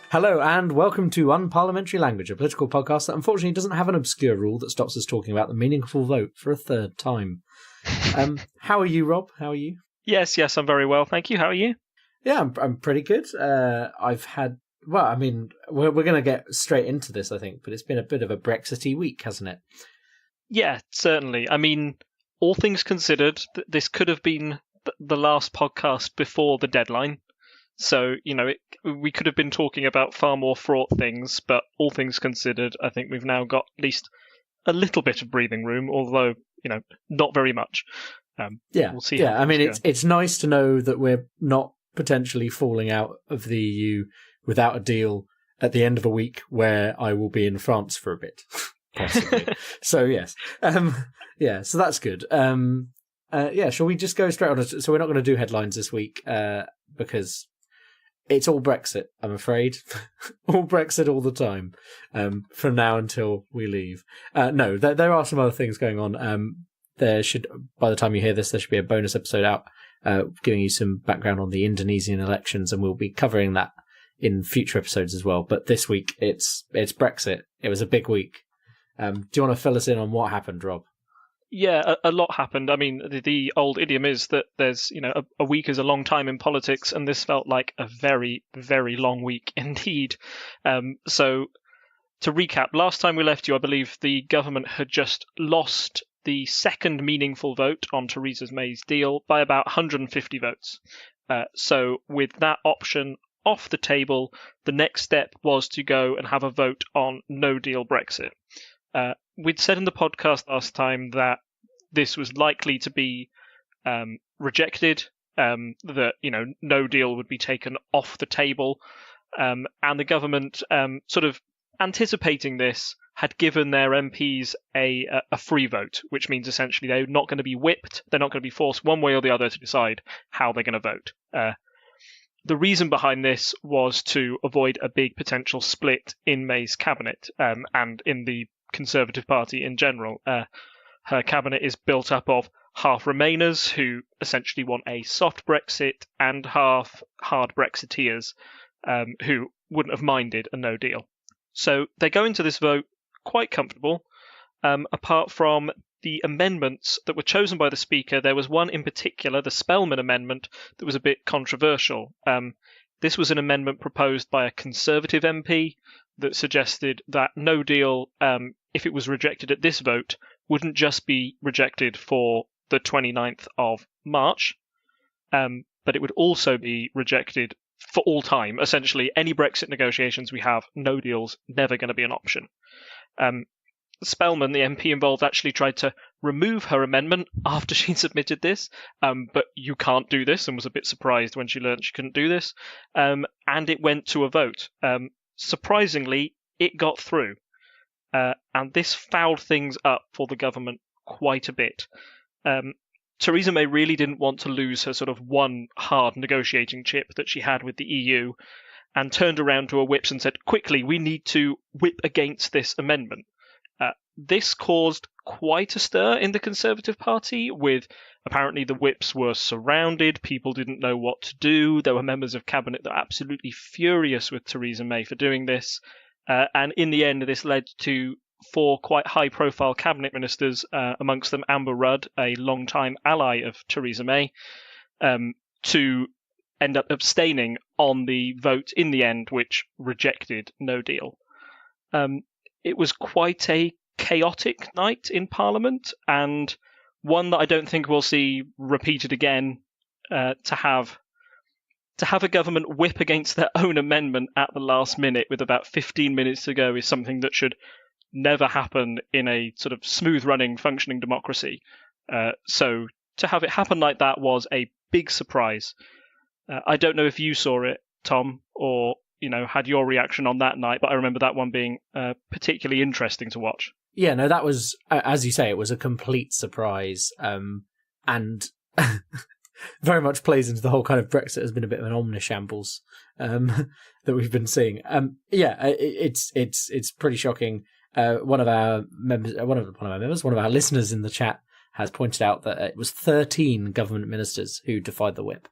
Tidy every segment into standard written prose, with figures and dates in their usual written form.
Hello and welcome to Unparliamentary Language, a political podcast that unfortunately doesn't have an obscure rule that stops us talking about the meaningful vote for a third time. How are you, Rob? How are you? Yes, I'm very well, thank you. How are you? Yeah, I'm pretty good. We're going to get straight into this, I think, but it's been a bit of a Brexity week, hasn't it? Yeah, certainly. I mean, all things considered, this could have been the last podcast before the deadline. So, we could have been talking about far more fraught things, but all things considered, I think we've now got at least a little bit of breathing room, although, not very much. We'll see. Yeah, I mean, it's nice to know that we're not potentially falling out of the EU without a deal at the end of a week where I will be in France for a bit, possibly. So, yes. So that's good. Shall we just go straight on? So we're not going to do headlines this week because it's all Brexit, I'm afraid. All Brexit all the time, from now until we leave. No, there are some other things going on. There should, by the time you hear this, there should be a bonus episode out giving you some background on the Indonesian elections, and we'll be covering that in future episodes as well. But this week, it's Brexit. It was a big week. Do you want to fill us in on what happened, Rob? Yeah, a lot happened. I mean, the old idiom is that there's, a week is a long time in politics, and this felt like a very, very long week indeed. So, to recap, last time we left you, I believe the government had just lost the second meaningful vote on Theresa May's deal by about 150 votes. So, with that option off the table, the next step was to go and have a vote on no-deal Brexit. We'd said in the podcast last time that this was likely to be rejected, that no deal would be taken off the table, and the government, sort of anticipating this, had given their MPs a free vote, which means essentially they're not going to be whipped, they're not going to be forced one way or the other to decide how they're going to vote. The reason behind this was to avoid a big potential split in May's cabinet and in the Conservative Party in general. Her cabinet is built up of half Remainers, who essentially want a soft Brexit, and half hard Brexiteers, who wouldn't have minded a no deal. So they go into this vote quite comfortable. Apart from the amendments that were chosen by the Speaker, there was one in particular, the Spellman Amendment, that was a bit controversial. This was an amendment proposed by a Conservative MP that suggested that no deal, if it was rejected at this vote, wouldn't just be rejected for the 29th of March, but it would also be rejected for all time. Essentially, any Brexit negotiations we have, no deal's never going to be an option. Spellman, the MP involved, actually tried to remove her amendment after she submitted this, but you can't do this, and was a bit surprised when she learned she couldn't do this, and it went to a vote. Surprisingly, it got through, and this fouled things up for the government quite a bit. Theresa May really didn't want to lose her sort of one hard negotiating chip that she had with the EU, and turned around to her whips and said, quickly, we need to whip against this amendment. This caused quite a stir in the Conservative Party, with apparently the whips were surrounded, people didn't know what to do, there were members of cabinet that were absolutely furious with Theresa May for doing this, and in the end this led to 4 quite high-profile cabinet ministers, amongst them Amber Rudd, a long-time ally of Theresa May, to end up abstaining on the vote in the end, which rejected no deal. It was quite a chaotic night in Parliament, and one that I don't think we'll see repeated again. To have a government whip against their own amendment at the last minute with about 15 minutes to go is something that should never happen in a sort of smooth-running, functioning democracy. So to have it happen like that was a big surprise. I don't know if you saw it, Tom, or had your reaction on that night, but I remember that one being particularly interesting to watch. Yeah, no, that was, as you say, it was a complete surprise, and very much plays into the whole kind of Brexit has been a bit of an omnishambles that we've been seeing. It's pretty shocking. One of our listeners in the chat has pointed out that it was 13 government ministers who defied the whip.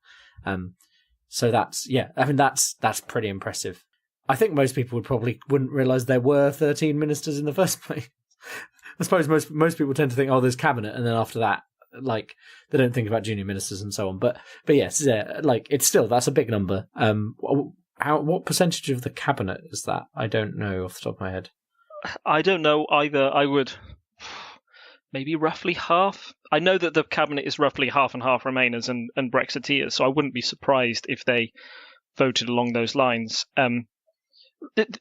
So that's pretty impressive. I think most people wouldn't realise there were 13 ministers in the first place. I suppose most people tend to think, oh, there's cabinet, and then after that, like, they don't think about junior ministers and so on. But yes, yeah, like, it's still, that's a big number. What percentage of the cabinet is that? I don't know off the top of my head. I don't know either. I would maybe roughly half. I know that the cabinet is roughly half and half Remainers and Brexiteers, so I wouldn't be surprised if they voted along those lines.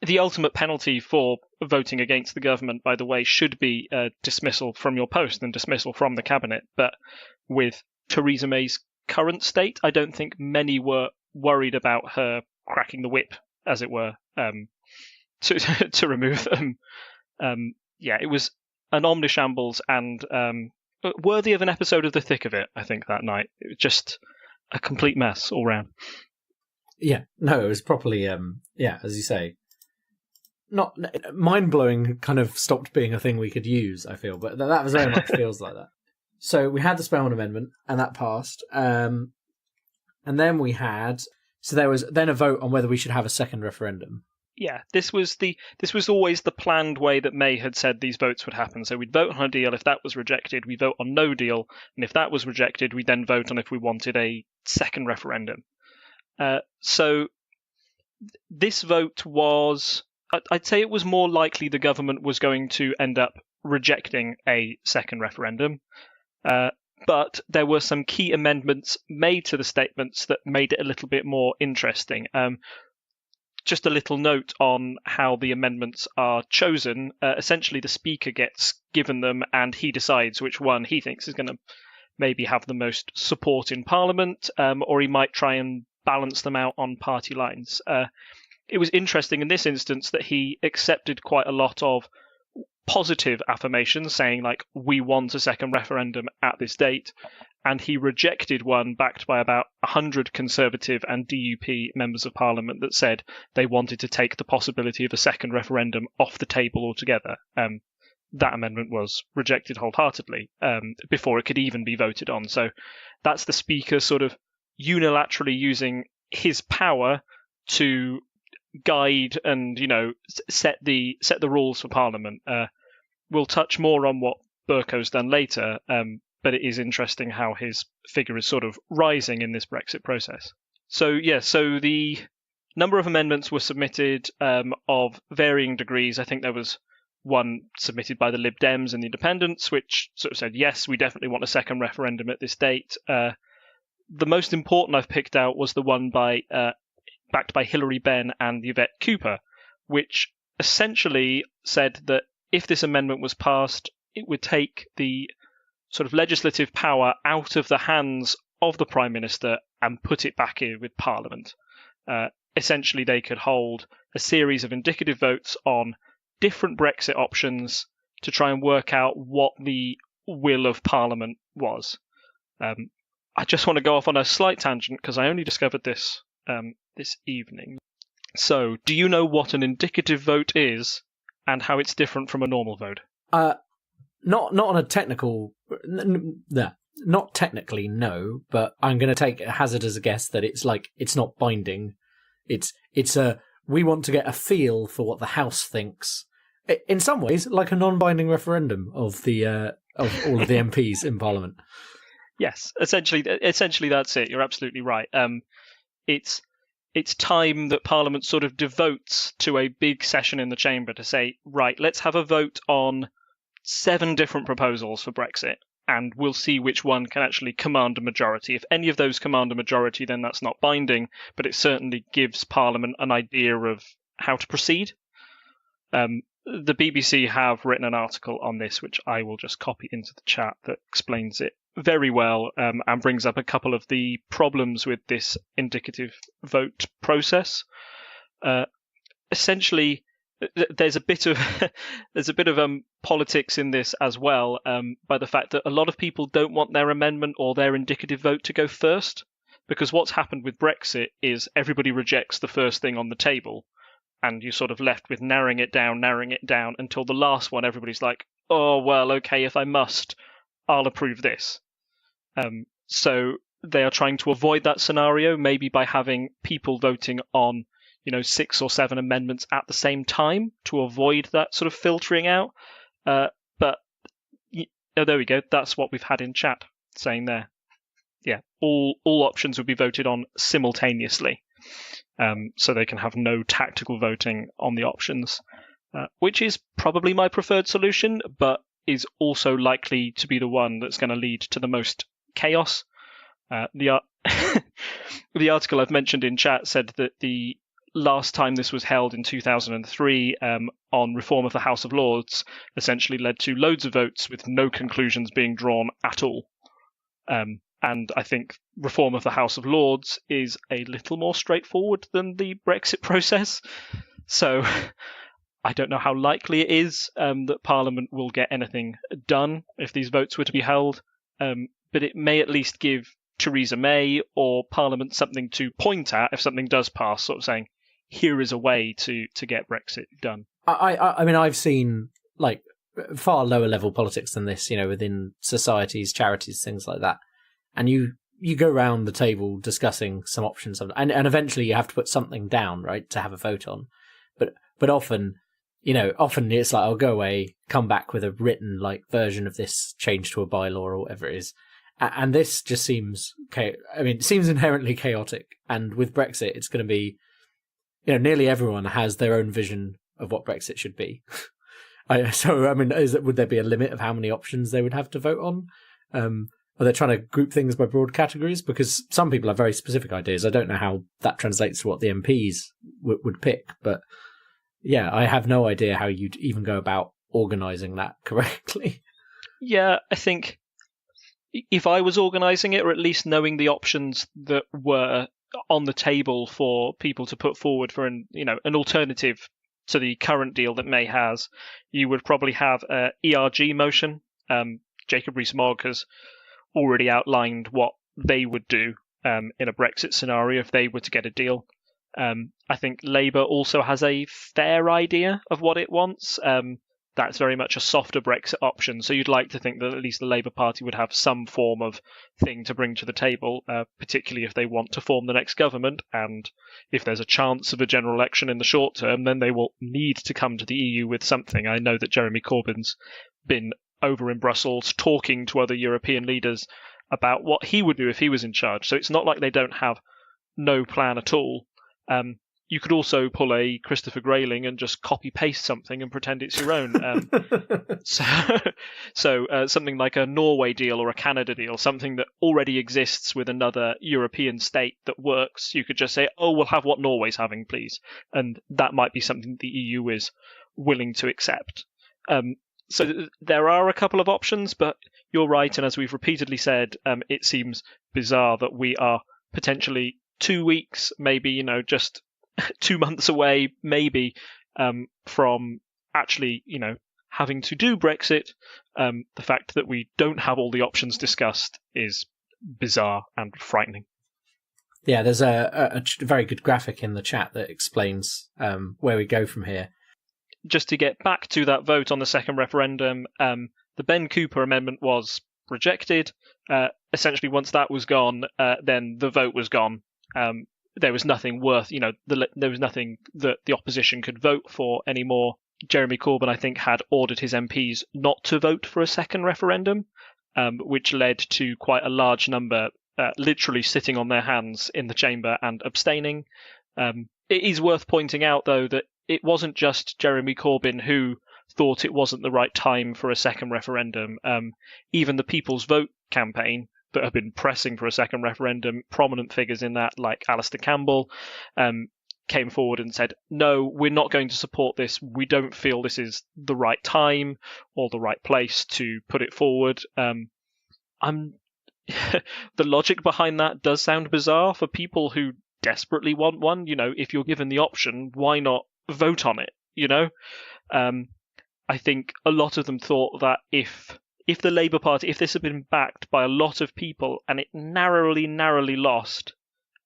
The ultimate penalty for voting against the government, by the way, should be dismissal from your post and dismissal from the cabinet. But with Theresa May's current state, I don't think many were worried about her cracking the whip, as it were, to remove them. It was an omnishambles and worthy of an episode of The Thick of It, I think, that night. It was just a complete mess all round. Yeah, no, it was properly, as you say, not mind-blowing, kind of stopped being a thing we could use, I feel, but that was very much feels like that. So we had the Spellman Amendment, and that passed, and then there was then a vote on whether we should have a second referendum. Yeah, this was always the planned way that May had said these votes would happen. So we'd vote on a deal. If that was rejected, we'd vote on no deal, and if that was rejected, we'd then vote on if we wanted a second referendum. So this vote was, I'd say it was more likely the government was going to end up rejecting a second referendum. But there were some key amendments made to the statements that made it a little bit more interesting. Just a little note on how the amendments are chosen. Essentially, the Speaker gets given them and he decides which one he thinks is going to maybe have the most support in Parliament, or he might try and balance them out on party lines. It was interesting in this instance that he accepted quite a lot of positive affirmations, saying, like, we want a second referendum at this date, and he rejected one backed by about 100 Conservative and DUP members of Parliament that said they wanted to take the possibility of a second referendum off the table altogether. That amendment was rejected wholeheartedly before it could even be voted on. So that's the Speaker sort of unilaterally using his power to guide and, set the rules for Parliament. We'll touch more on what Bercow's done later, but it is interesting how his figure is sort of rising in this Brexit process. So the number of amendments were submitted of varying degrees. I think there was one submitted by the Lib Dems and the Independents, which sort of said, yes, we definitely want a second referendum at this date. The most important I've picked out was the one backed by Hilary Benn and Yvette Cooper, which essentially said that if this amendment was passed, it would take the sort of legislative power out of the hands of the Prime Minister and put it back in with Parliament. Essentially, they could hold a series of indicative votes on different Brexit options to try and work out what the will of Parliament was. I just want to go off on a slight tangent because I only discovered this this evening. So, do you know what an indicative vote is and how it's different from a normal vote? Not on a technical... not technically, no, but I'm going to take a hazard as a guess that it's not binding. It's we want to get a feel for what the House thinks. In some ways, like a non-binding referendum of of all of the MPs in Parliament. Yes, essentially that's it. You're absolutely right. It's time that Parliament sort of devotes to a big session in the chamber to say, right, let's have a vote on 7 different proposals for Brexit, and we'll see which one can actually command a majority. If any of those command a majority, then that's not binding, but it certainly gives Parliament an idea of how to proceed. The BBC have written an article on this, which I will just copy into the chat, that explains it very well and brings up a couple of the problems with this indicative vote process. Essentially, there's a bit of politics in this as well, by the fact that a lot of people don't want their amendment or their indicative vote to go first, because what's happened with Brexit is everybody rejects the first thing on the table, and you're sort of left with narrowing it down until the last one. Everybody's like, oh, well, okay, if I must, I'll approve this. So they are trying to avoid that scenario, maybe by having people voting on, 6 or 7 amendments at the same time to avoid that sort of filtering out. But there we go. That's what we've had in chat saying there. Yeah, all options would be voted on simultaneously, so they can have no tactical voting on the options, which is probably my preferred solution, but is also likely to be the one that's going to lead to the most chaos. The article I've mentioned in chat said that the last time this was held in 2003 on reform of the House of Lords essentially led to loads of votes with no conclusions being drawn at all. And I think reform of the House of Lords is a little more straightforward than the Brexit process. So I don't know how likely it is that Parliament will get anything done if these votes were to be held. But it may at least give Theresa May or Parliament something to point at if something does pass, sort of saying, here is a way to get Brexit done. I mean, I've seen like far lower level politics than this, within societies, charities, things like that. And you go around the table discussing some options, and eventually you have to put something down, right, to have a vote on. But often it's like, I'll go away, come back with a written version of this, change to a bylaw or whatever it is. And this just seems it seems inherently chaotic. And with Brexit, it's going to be, nearly everyone has their own vision of what Brexit should be. Would there be a limit of how many options they would have to vote on? Are they trying to group things by broad categories? Because some people have very specific ideas. I don't know how that translates to what the MPs would pick. But yeah, I have no idea how you'd even go about organising that correctly. Yeah, I think if I was organising it, or at least knowing the options that were on the table for people to put forward for an alternative to the current deal that May has, you would probably have a ERG motion. Jacob Rees-Mogg has already outlined what they would do in a Brexit scenario if they were to get a deal. I think Labour also has a fair idea of what it wants. That's very much a softer Brexit option, so you'd like to think that at least the Labour Party would have some form of thing to bring to the table, particularly if they want to form the next government, and if there's a chance of a general election in the short term, then they will need to come to the EU with something. I know that Jeremy Corbyn's been over in Brussels talking to other European leaders about what he would do if he was in charge. So it's not like they don't have no plan at all. You could also pull a Christopher Grayling and just copy-paste something and pretend it's your own. So something like a Norway deal or a Canada deal, something that already exists with another European state that works. You could just say, oh, we'll have what Norway's having, please. And that might be something the EU is willing to accept. So there are a couple of options, but you're right. And as we've repeatedly said, it seems bizarre that we are potentially 2 weeks, maybe, just 2 months away, maybe, from actually, having to do Brexit. The fact that we don't have all the options discussed is bizarre and frightening. Yeah, there's a very good graphic in the chat that explains where we go from here. Just to get back to that vote on the second referendum, the Ben Cooper amendment was rejected. Essentially, once that was gone, then the vote was gone. There was nothing worth, there was nothing that the opposition could vote for anymore. Jeremy Corbyn, I think, had ordered his MPs not to vote for a second referendum, which led to quite a large number literally sitting on their hands in the chamber and abstaining. It is worth pointing out, though, that it wasn't just Jeremy Corbyn who thought it wasn't the right time for a second referendum. Even the People's Vote campaign that have been pressing for a second referendum, prominent figures in that, like Alistair Campbell, came forward and said, no, we're not going to support this. We don't feel this is the right time or the right place to put it forward. The logic behind that does sound bizarre for people who desperately want one. If you're given the option, why not vote on it? I think a lot of them thought that if the Labour Party, if this had been backed by a lot of people and it narrowly lost,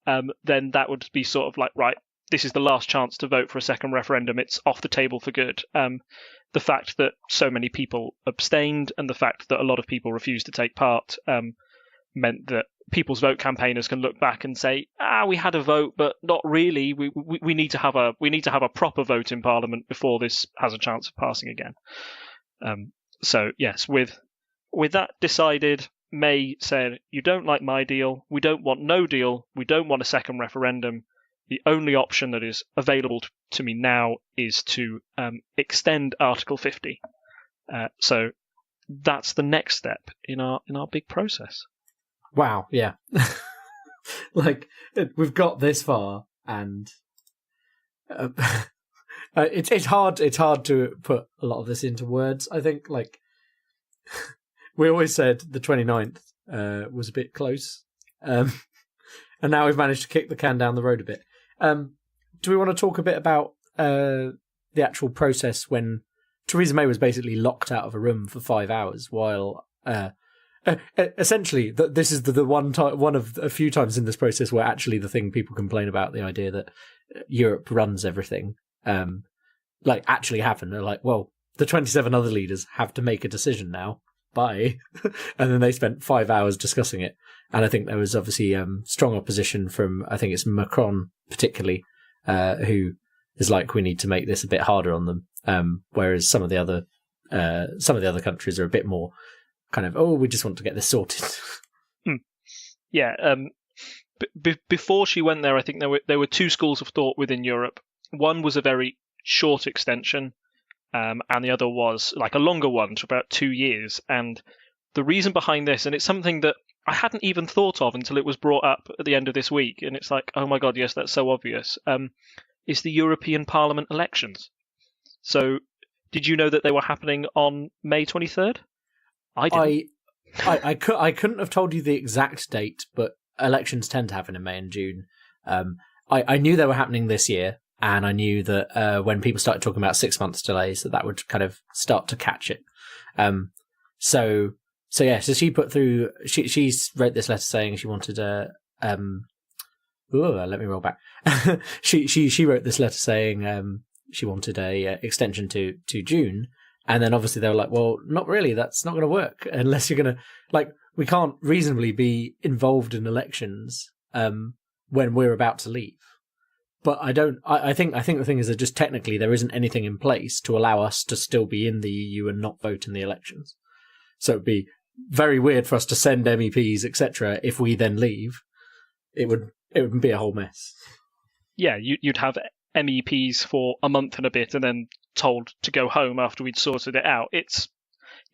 then that would be sort of like, right, this is the last chance to vote for a second referendum. It's off the table for good. The fact that so many people abstained and the fact that a lot of people refused to take part meant that People's Vote campaigners can look back and say, we had a vote, but not really. We need to have a proper vote in Parliament before this has a chance of passing again. So yes, with that decided, May said, "You don't like my deal. We don't want no deal. We don't want a second referendum. The only option that is available to me now is to extend Article 50." So that's the next step in our big process. Wow, yeah. Like, we've got this far, and it's hard to put a lot of this into words. I think, like, we always said the 29th was a bit close, and now we've managed to kick the can down the road a bit. Do we want to talk a bit about the actual process when Theresa May was basically locked out of a room for 5 hours while... essentially, this is the one of a few times in this process where actually the thing people complain about, the idea that Europe runs everything, like, actually happened. They're like, well, the 27 other leaders have to make a decision now. Bye. And then they spent 5 hours discussing it. And I think there was obviously strong opposition from, I think it's Macron particularly, who is like, we need to make this a bit harder on them. Whereas some of the other countries are a bit more kind of, we just want to get this sorted. Yeah. Before she went there, I think there were two schools of thought within Europe. One was a very short extension, and the other was like a longer one to about 2 years. And the reason behind this, and it's something that I hadn't even thought of until it was brought up at the end of this week, and it's like, oh my God, yes, that's so obvious, is the European Parliament elections. So did you know that they were happening on May 23rd? I didn't. I couldn't have told you the exact date, but elections tend to happen in May and June. I knew they were happening this year, and I knew that when people started talking about 6 months delays, that would kind of start to catch it. So she put through. She wrote this letter saying she wanted a. Let me roll back. she wrote this letter saying she wanted a extension to June. And then obviously they were like, well, not really. That's not going to work unless you're going to, like, we can't reasonably be involved in elections when we're about to leave. But I think the thing is that just technically there isn't anything in place to allow us to still be in the EU and not vote in the elections. So it'd be very weird for us to send MEPs, etc. if we then leave. It would be a whole mess. Yeah, you'd have MEPs for a month and a bit and then told to go home after we'd sorted it out. It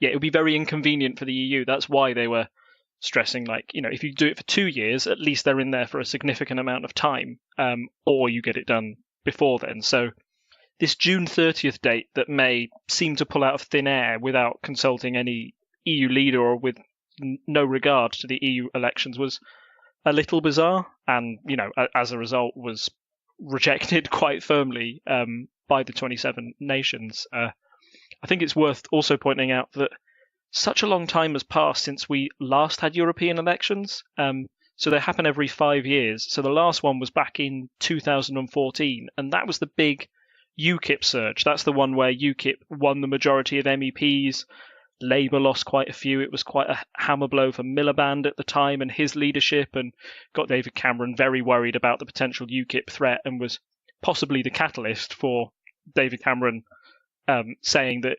would be very inconvenient for the EU. That's why they were stressing, like, if you do it for 2 years, at least they're in there for a significant amount of time, or you get it done before then. So this June 30th date that May seemed to pull out of thin air without consulting any EU leader or with no regard to the EU elections was a little bizarre, and as a result was rejected quite firmly by the 27 nations. I think it's worth also pointing out that such a long time has passed since we last had European elections. So they happen every 5 years. So the last one was back in 2014, and that was the big UKIP surge. That's the one where UKIP won the majority of MEPs. Labour lost quite a few. It was quite a hammer blow for Miliband at the time and his leadership, and got David Cameron very worried about the potential UKIP threat, and was possibly the catalyst for David Cameron saying that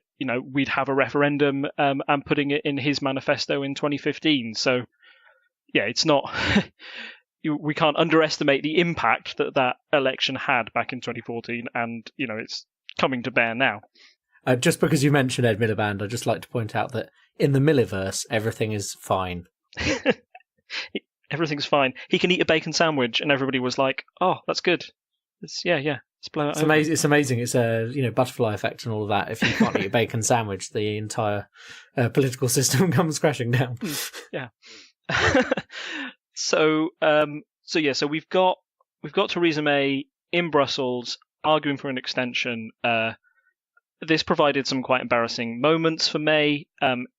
we'd have a referendum and putting it in his manifesto in 2015. So yeah, it's not we can't underestimate the impact that election had back in 2014, and it's coming to bear now. Just because you mentioned Ed Miliband, I'd just like to point out that in the Milliverse, everything is fine. Everything's fine. He can eat a bacon sandwich, and everybody was like, "Oh, that's good." Let's blow it over. Amazing. It's amazing. It's a butterfly effect and all of that. If you can't eat a bacon sandwich, the entire political system comes crashing down. Yeah. So we've got Theresa May in Brussels arguing for an extension. This provided some quite embarrassing moments for May,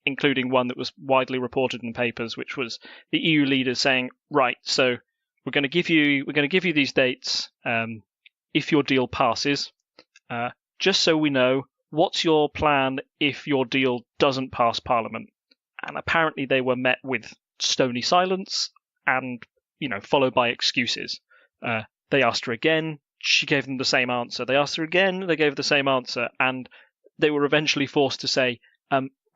including one that was widely reported in the papers, which was the EU leaders saying, "Right, so we're going to give you these dates if your deal passes. Just so we know, what's your plan if your deal doesn't pass Parliament?" And apparently they were met with stony silence, and, followed by excuses. They asked her again, she gave them the same answer. They asked her again, they gave the same answer, and they were eventually forced to say,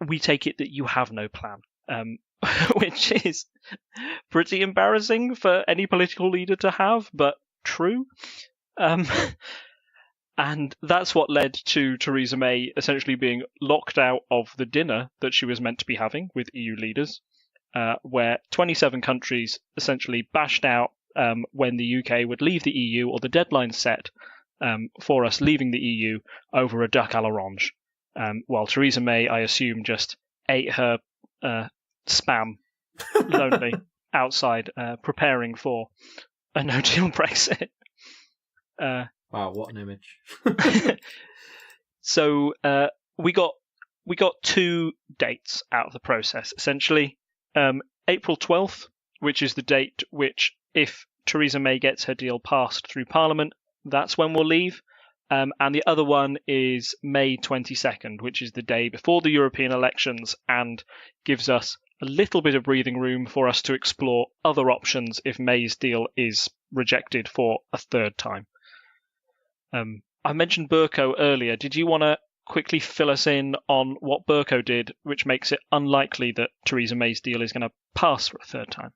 we take it that you have no plan, which is pretty embarrassing for any political leader to have, but true. And that's what led to Theresa May essentially being locked out of the dinner that she was meant to be having with EU leaders, where 27 countries essentially bashed out when the UK would leave the EU, or the deadline set for us leaving the EU, over a duck à l'orange. While Theresa May, I assume, just ate her spam lonely outside, preparing for a no-deal Brexit. Wow, what an image. So we got 2 dates out of the process, essentially. April 12th, which is the date which, if Theresa May gets her deal passed through Parliament, that's when we'll leave. And the other one is May 22nd, which is the day before the European elections, and gives us a little bit of breathing room for us to explore other options if May's deal is rejected for a third time. I mentioned Bercow earlier. Did you want to quickly fill us in on what Bercow did, which makes it unlikely that Theresa May's deal is going to pass for a third time?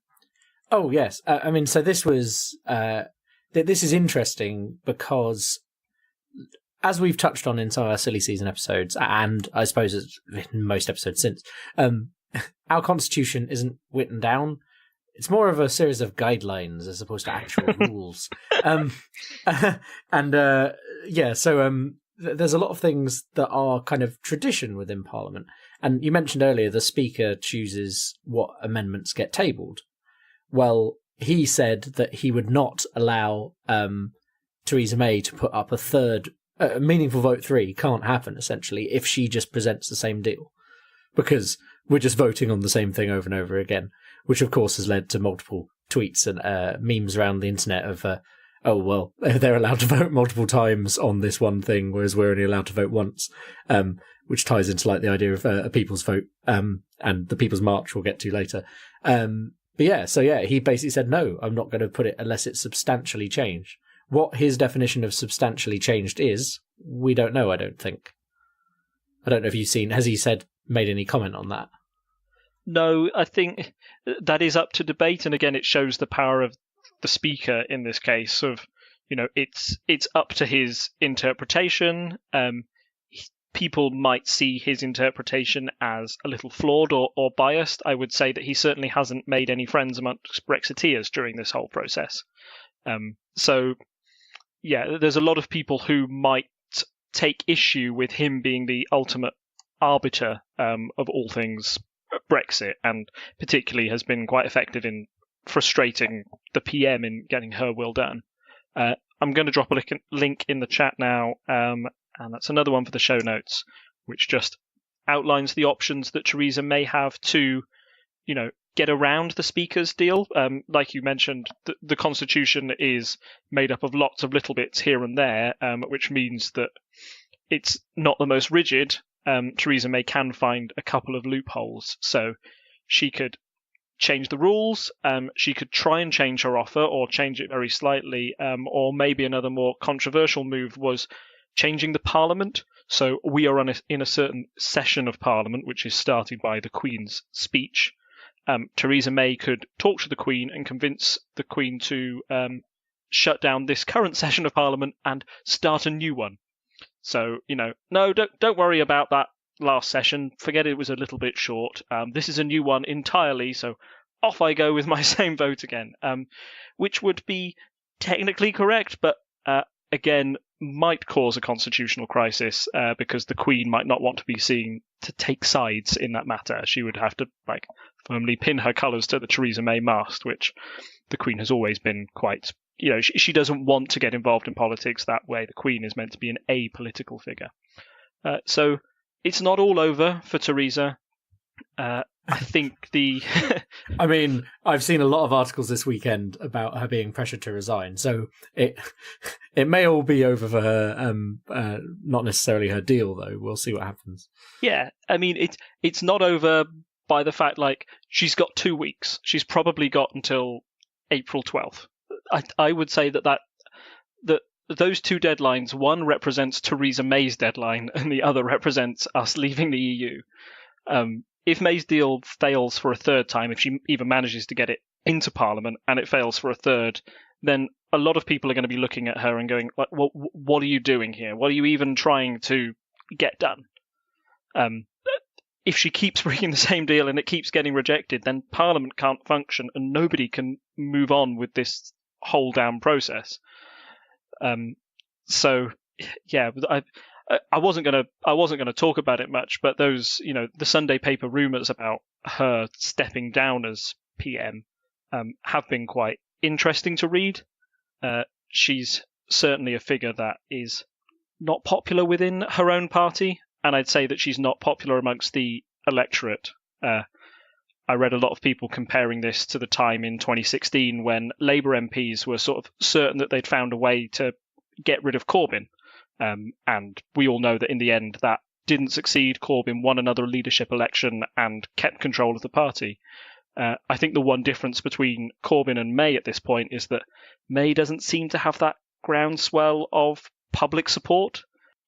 Oh, yes. So this was... this is interesting because, as we've touched on in some of our silly season episodes, and I suppose in most episodes since, our constitution isn't written down. It's more of a series of guidelines as opposed to actual rules. There's a lot of things that are kind of tradition within Parliament. And you mentioned earlier the Speaker chooses what amendments get tabled. Well, he said that he would not allow Theresa May to put up a third, meaningful vote 3 can't happen, essentially, if she just presents the same deal. Because we're just voting on the same thing over and over again, which of course has led to multiple tweets and memes around the internet of, they're allowed to vote multiple times on this one thing, whereas we're only allowed to vote once, which ties into like the idea of a people's vote and the People's March we'll get to later. He basically said, no, I'm not going to put it unless it's substantially changed. What his definition of substantially changed is, we don't know, I don't think. I don't know if you've seen, has he made any comment on that? No, I think that is up to debate, and again, it shows the power of the Speaker in this case. It's up to his interpretation. People might see his interpretation as a little flawed or biased. I would say that he certainly hasn't made any friends amongst Brexiteers during this whole process. There's a lot of people who might take issue with him being the ultimate arbiter of all things Brexit, and particularly has been quite effective in frustrating the PM in getting her will done. I'm going to drop a link in the chat now, and that's another one for the show notes, which just outlines the options that Theresa May have to, get around the Speaker's deal. Like you mentioned, the Constitution is made up of lots of little bits here and there, which means that it's not the most rigid. Theresa May can find a couple of loopholes. So she could change the rules, she could try and change her offer or change it very slightly, or maybe another more controversial move was changing the Parliament. So we are in a certain session of Parliament, which is started by the Queen's speech. Theresa May could talk to the Queen and convince the Queen to shut down this current session of Parliament and start a new one. So, no, don't worry about that last session. Forget it was a little bit short. This is a new one entirely, so off I go with my same vote again, which would be technically correct, but again, might cause a constitutional crisis because the Queen might not want to be seen to take sides in that matter. She would have to firmly pin her colours to the Theresa May mast, which the Queen has always been quite... she doesn't want to get involved in politics that way. The Queen is meant to be an apolitical figure. So it's not all over for Theresa. I think the... I mean, I've seen a lot of articles this weekend about her being pressured to resign, so it may all be over for her, not necessarily her deal, though. We'll see what happens. Yeah, I mean, it's not over by the fact, she's got 2 weeks. She's probably got until April 12th. I would say that those two deadlines, one represents Theresa May's deadline and the other represents us leaving the EU. If May's deal fails for a third time, if she even manages to get it into Parliament and it fails for a third, then a lot of people are going to be looking at her and going, well, what are you doing here? What are you even trying to get done? If she keeps bringing the same deal and it keeps getting rejected, then Parliament can't function and nobody can move on with this whole damn process. So yeah, I wasn't gonna talk about it much, but those, the Sunday paper rumours about her stepping down as PM have been quite interesting to read. She's certainly a figure that is not popular within her own party, and I'd say that she's not popular amongst the electorate. I read a lot of people comparing this to the time in 2016 when Labour MPs were sort of certain that they'd found a way to get rid of Corbyn. And we all know that in the end that didn't succeed. Corbyn won another leadership election and kept control of the party. I think the one difference between Corbyn and May at this point is that May doesn't seem to have that groundswell of public support.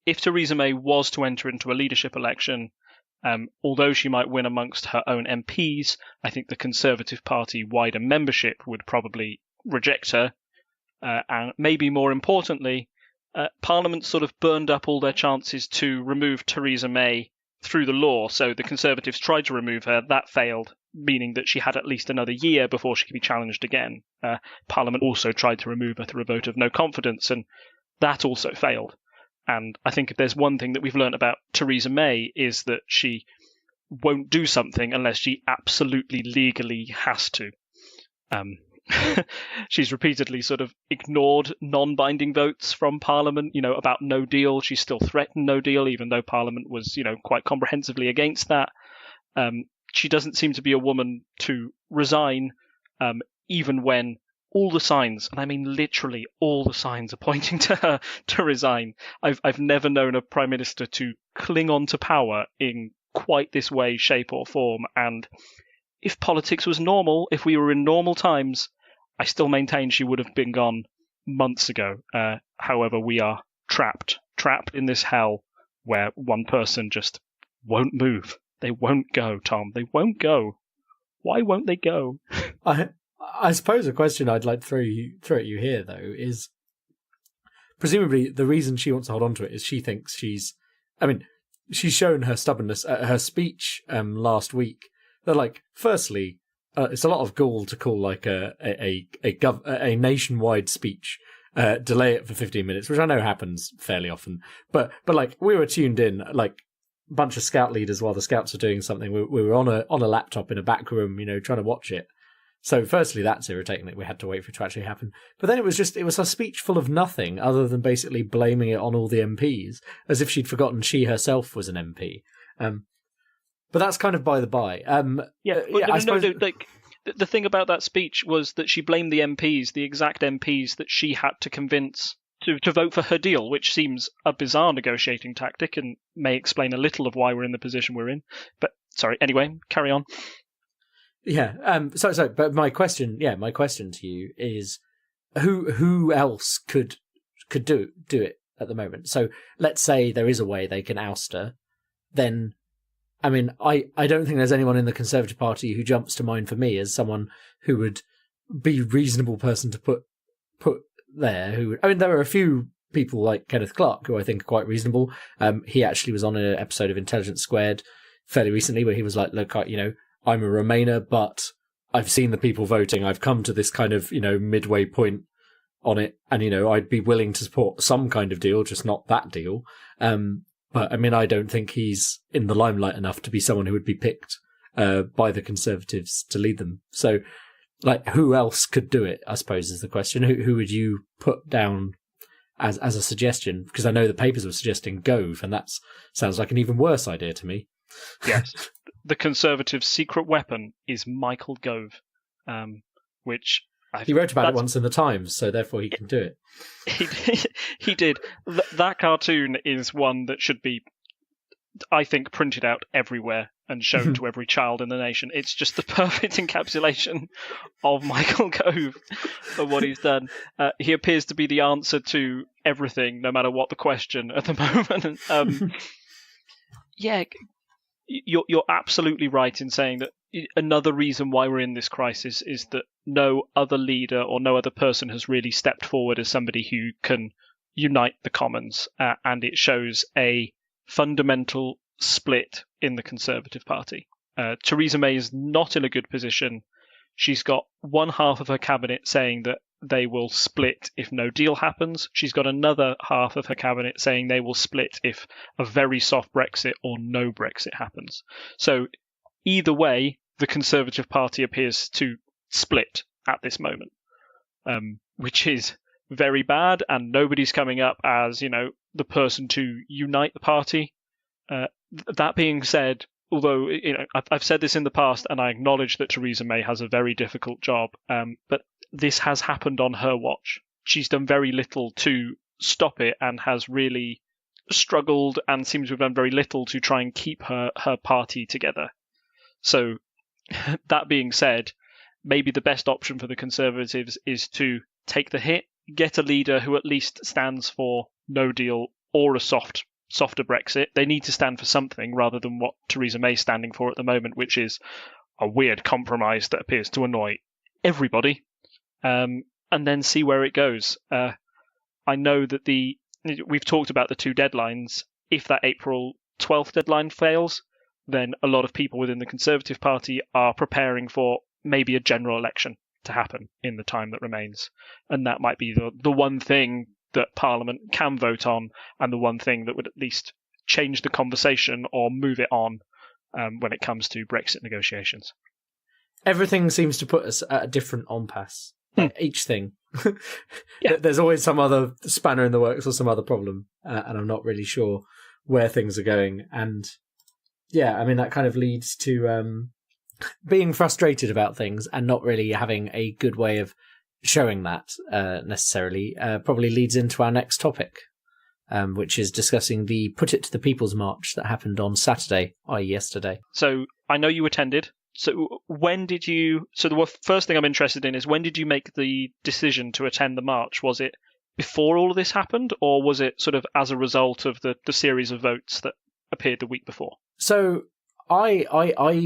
If Theresa May was to enter into a leadership election, although she might win amongst her own MPs, I think the Conservative Party wider membership would probably reject her. And maybe more importantly, Parliament sort of burned up all their chances to remove Theresa May through the law. So the Conservatives tried to remove her. That failed, meaning that she had at least another year before she could be challenged again. Parliament also tried to remove her through a vote of no confidence, and that also failed. And I think if there's one thing that we've learned about Theresa May is that she won't do something unless she absolutely legally has to. She's repeatedly sort of ignored non-binding votes from Parliament, about no deal. She still threatened no deal, even though Parliament was, quite comprehensively against that. She doesn't seem to be a woman to resign, even when all the signs, and I mean literally all the signs, are pointing to her to resign. I've never known a Prime Minister to cling on to power in quite this way, shape or form. And if politics was normal, if we were in normal times, I still maintain she would have been gone months ago. However, we are trapped in this hell where one person just won't move. They won't go, Tom. They won't go. Why won't they go? I suppose a question I'd like to throw at you here, though, is presumably the reason she wants to hold on to it is she thinks she's shown her stubbornness at her speech last week. That, firstly, it's a lot of gall to call a nationwide speech, delay it for 15 minutes, which I know happens fairly often. But we were tuned in, a bunch of scout leaders while the scouts were doing something. We were on a laptop in a back room, trying to watch it. So firstly, that's irritating that we had to wait for it to actually happen. But then it was a speech full of nothing other than basically blaming it on all the MPs, as if she'd forgotten she herself was an MP. But that's kind of by the by. The thing about that speech was that she blamed the MPs, the exact MPs that she had to convince to vote for her deal, which seems a bizarre negotiating tactic and may explain a little of why we're in the position we're in. But sorry, anyway, carry on. Yeah. But my question to you is, who else could do it at the moment? So let's say there is a way they can oust her, then. I mean, I don't think there's anyone in the Conservative Party who jumps to mind for me as someone who would be a reasonable person to put there. There are a few people like Kenneth Clarke who I think are quite reasonable. He actually was on an episode of Intelligence Squared fairly recently where he was like, look, I'm a Remainer, but I've seen the people voting. I've come to this kind of, midway point on it. And, I'd be willing to support some kind of deal, just not that deal. But, I don't think he's in the limelight enough to be someone who would be picked by the Conservatives to lead them. So, who else could do it, I suppose, is the question. Who would you put down as a suggestion? Because I know the papers were suggesting Gove, and that sounds like an even worse idea to me. Yes. The Conservatives' secret weapon is Michael Gove, which... He wrote about it once in the Times, so therefore he can do it. He did. That cartoon is one that should be, I think, printed out everywhere. and shown to every child in the nation. It's just the perfect encapsulation of Michael Gove for what he's done. He appears to be the answer to everything, no matter what the question at the moment. Yeah, you're absolutely right in saying that another reason why we're in this crisis is that no other leader or no other person has really stepped forward as somebody who can unite the Commons, and it shows a fundamental split in the Conservative Party. Theresa May is not in a good position. She's got one half of her cabinet saying that they will split if no deal happens. She's got another half of her cabinet saying they will split if a very soft Brexit or no Brexit happens. So either way, the Conservative Party appears to split at this moment, which is very bad, and nobody's coming up as, the person to unite the party. That being said, although I've said this in the past, and I acknowledge that Theresa May has a very difficult job, but this has happened on her watch. She's done very little to stop it and has really struggled and seems to have done very little to try and keep her party together. So that being said, maybe the best option for the Conservatives is to take the hit, get a leader who at least stands for no deal or a softer Brexit. They need to stand for something rather than what Theresa May's standing for at the moment, which is a weird compromise that appears to annoy everybody, and then see where it goes. I know that we've talked about the two deadlines. If that April 12th deadline fails, then a lot of people within the Conservative Party are preparing for maybe a general election to happen in the time that remains. And that might be the one thing that Parliament can vote on, and the one thing that would at least change the conversation or move it on when it comes to Brexit negotiations. Everything seems to put us at a different impasse. Each thing. Yeah. There's always some other spanner in the works or some other problem, and I'm not really sure where things are going. And yeah, I mean, that kind of leads to being frustrated about things and not really having a good way of showing that necessarily. Probably leads into our next topic, which is discussing the Put It to the People's March that happened on Saturday, i.e. yesterday. So I know you attended. So when did you... So the first thing I'm interested in is, when did you make the decision to attend the march? Was it before all of this happened, or was it sort of as a result of the series of votes that appeared the week before? So I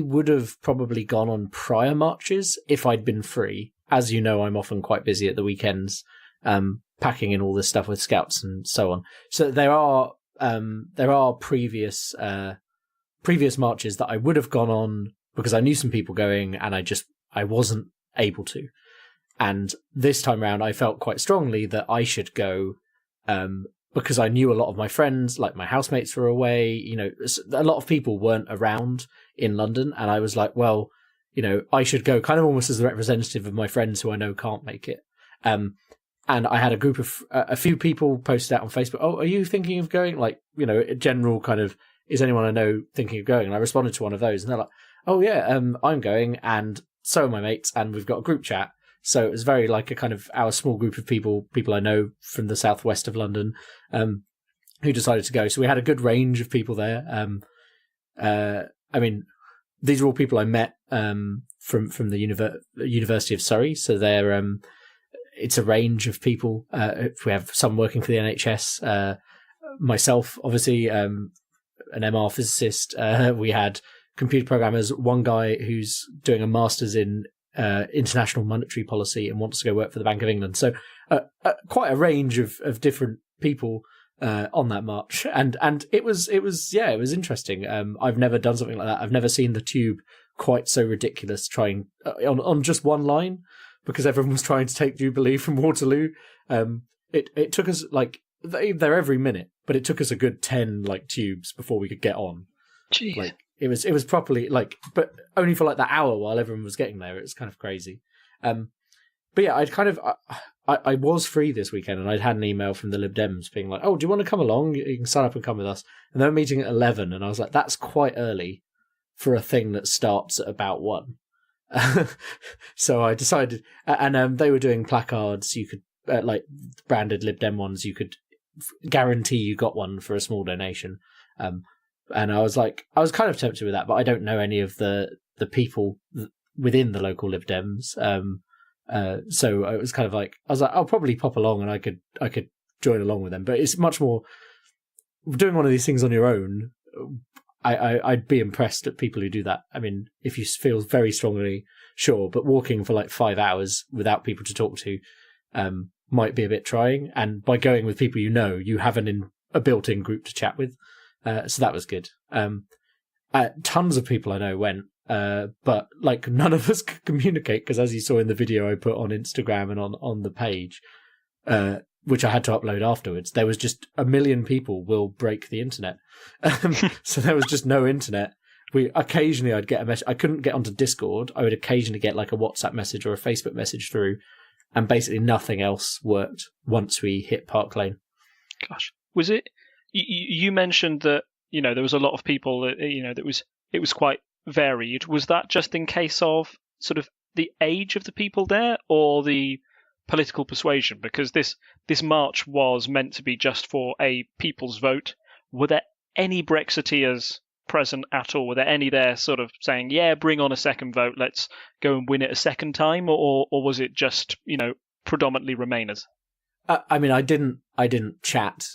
would have probably gone on prior marches if I'd been free. As you know, I'm often quite busy at the weekends, packing in all this stuff with scouts and so on. So there are previous marches that I would have gone on because I knew some people going, and I wasn't able to. And this time around, I felt quite strongly that I should go, because I knew a lot of my friends, like my housemates, were away. A lot of people weren't around in London, and I was like, well, I should go kind of almost as a representative of my friends who I know can't make it. And I had a few people posted out on Facebook, oh, are you thinking of going? Like, a general kind of, is anyone I know thinking of going? And I responded to one of those, and they're like, oh yeah, I'm going, and so are my mates, and we've got a group chat. So it was very like a kind of our small group of people I know from the southwest of London, who decided to go. So we had a good range of people there. I mean, these are all people I met from the University of Surrey. So they're it's a range of people. We have some working for the NHS. Myself, obviously, an MR physicist. We had computer programmers. One guy who's doing a master's in international monetary policy and wants to go work for the Bank of England. So quite a range of different people on that march, and it was interesting. I've never done something like that. I've never seen the tube quite so ridiculous, trying on just one line, because everyone was trying to take Jubilee from Waterloo. It took us they're every minute, but it took us a good 10 tubes before we could get on. Jeez. It was properly but only for that hour while everyone was getting there. It was kind of crazy. But yeah, I was free this weekend, and I'd had an email from the Lib Dems being like, oh, do you want to come along? You can sign up and come with us. And they were meeting at 11, and I was like, that's quite early for a thing that starts at about 1. So I decided, and they were doing placards. You could, branded Lib Dem ones, you could guarantee you got one for a small donation. And I was kind of tempted with that, but I don't know any of the people within the local Lib Dems. So it was kind of like, I was like, I'll probably pop along and I could join along with them. But it's much more doing one of these things on your own. I'd be impressed at people who do that. I mean, if you feel very strongly, sure, but walking for like 5 hours without people to talk to might be a bit trying. And by going with people you have a built-in group to chat with. So that was good. Tons of people I know went, but like none of us could communicate because, as you saw in the video I put on Instagram and on the page, which I had to upload afterwards, there was just 1 million people will break the internet. So there was just no internet. Occasionally I'd get a message. I couldn't get onto Discord. I would occasionally get like a WhatsApp message or a Facebook message through, and basically nothing else worked once we hit Park Lane. Gosh, was it? You mentioned that there was a lot of people that that it was quite varied. Was that just in case of sort of the age of the people there, or the political persuasion? Because this march was meant to be just for a people's vote. Were there any Brexiteers present at all? Were there any there sort of saying, yeah, bring on a second vote, let's go and win it a second time? Or was it just, predominantly Remainers? I mean, I didn't chat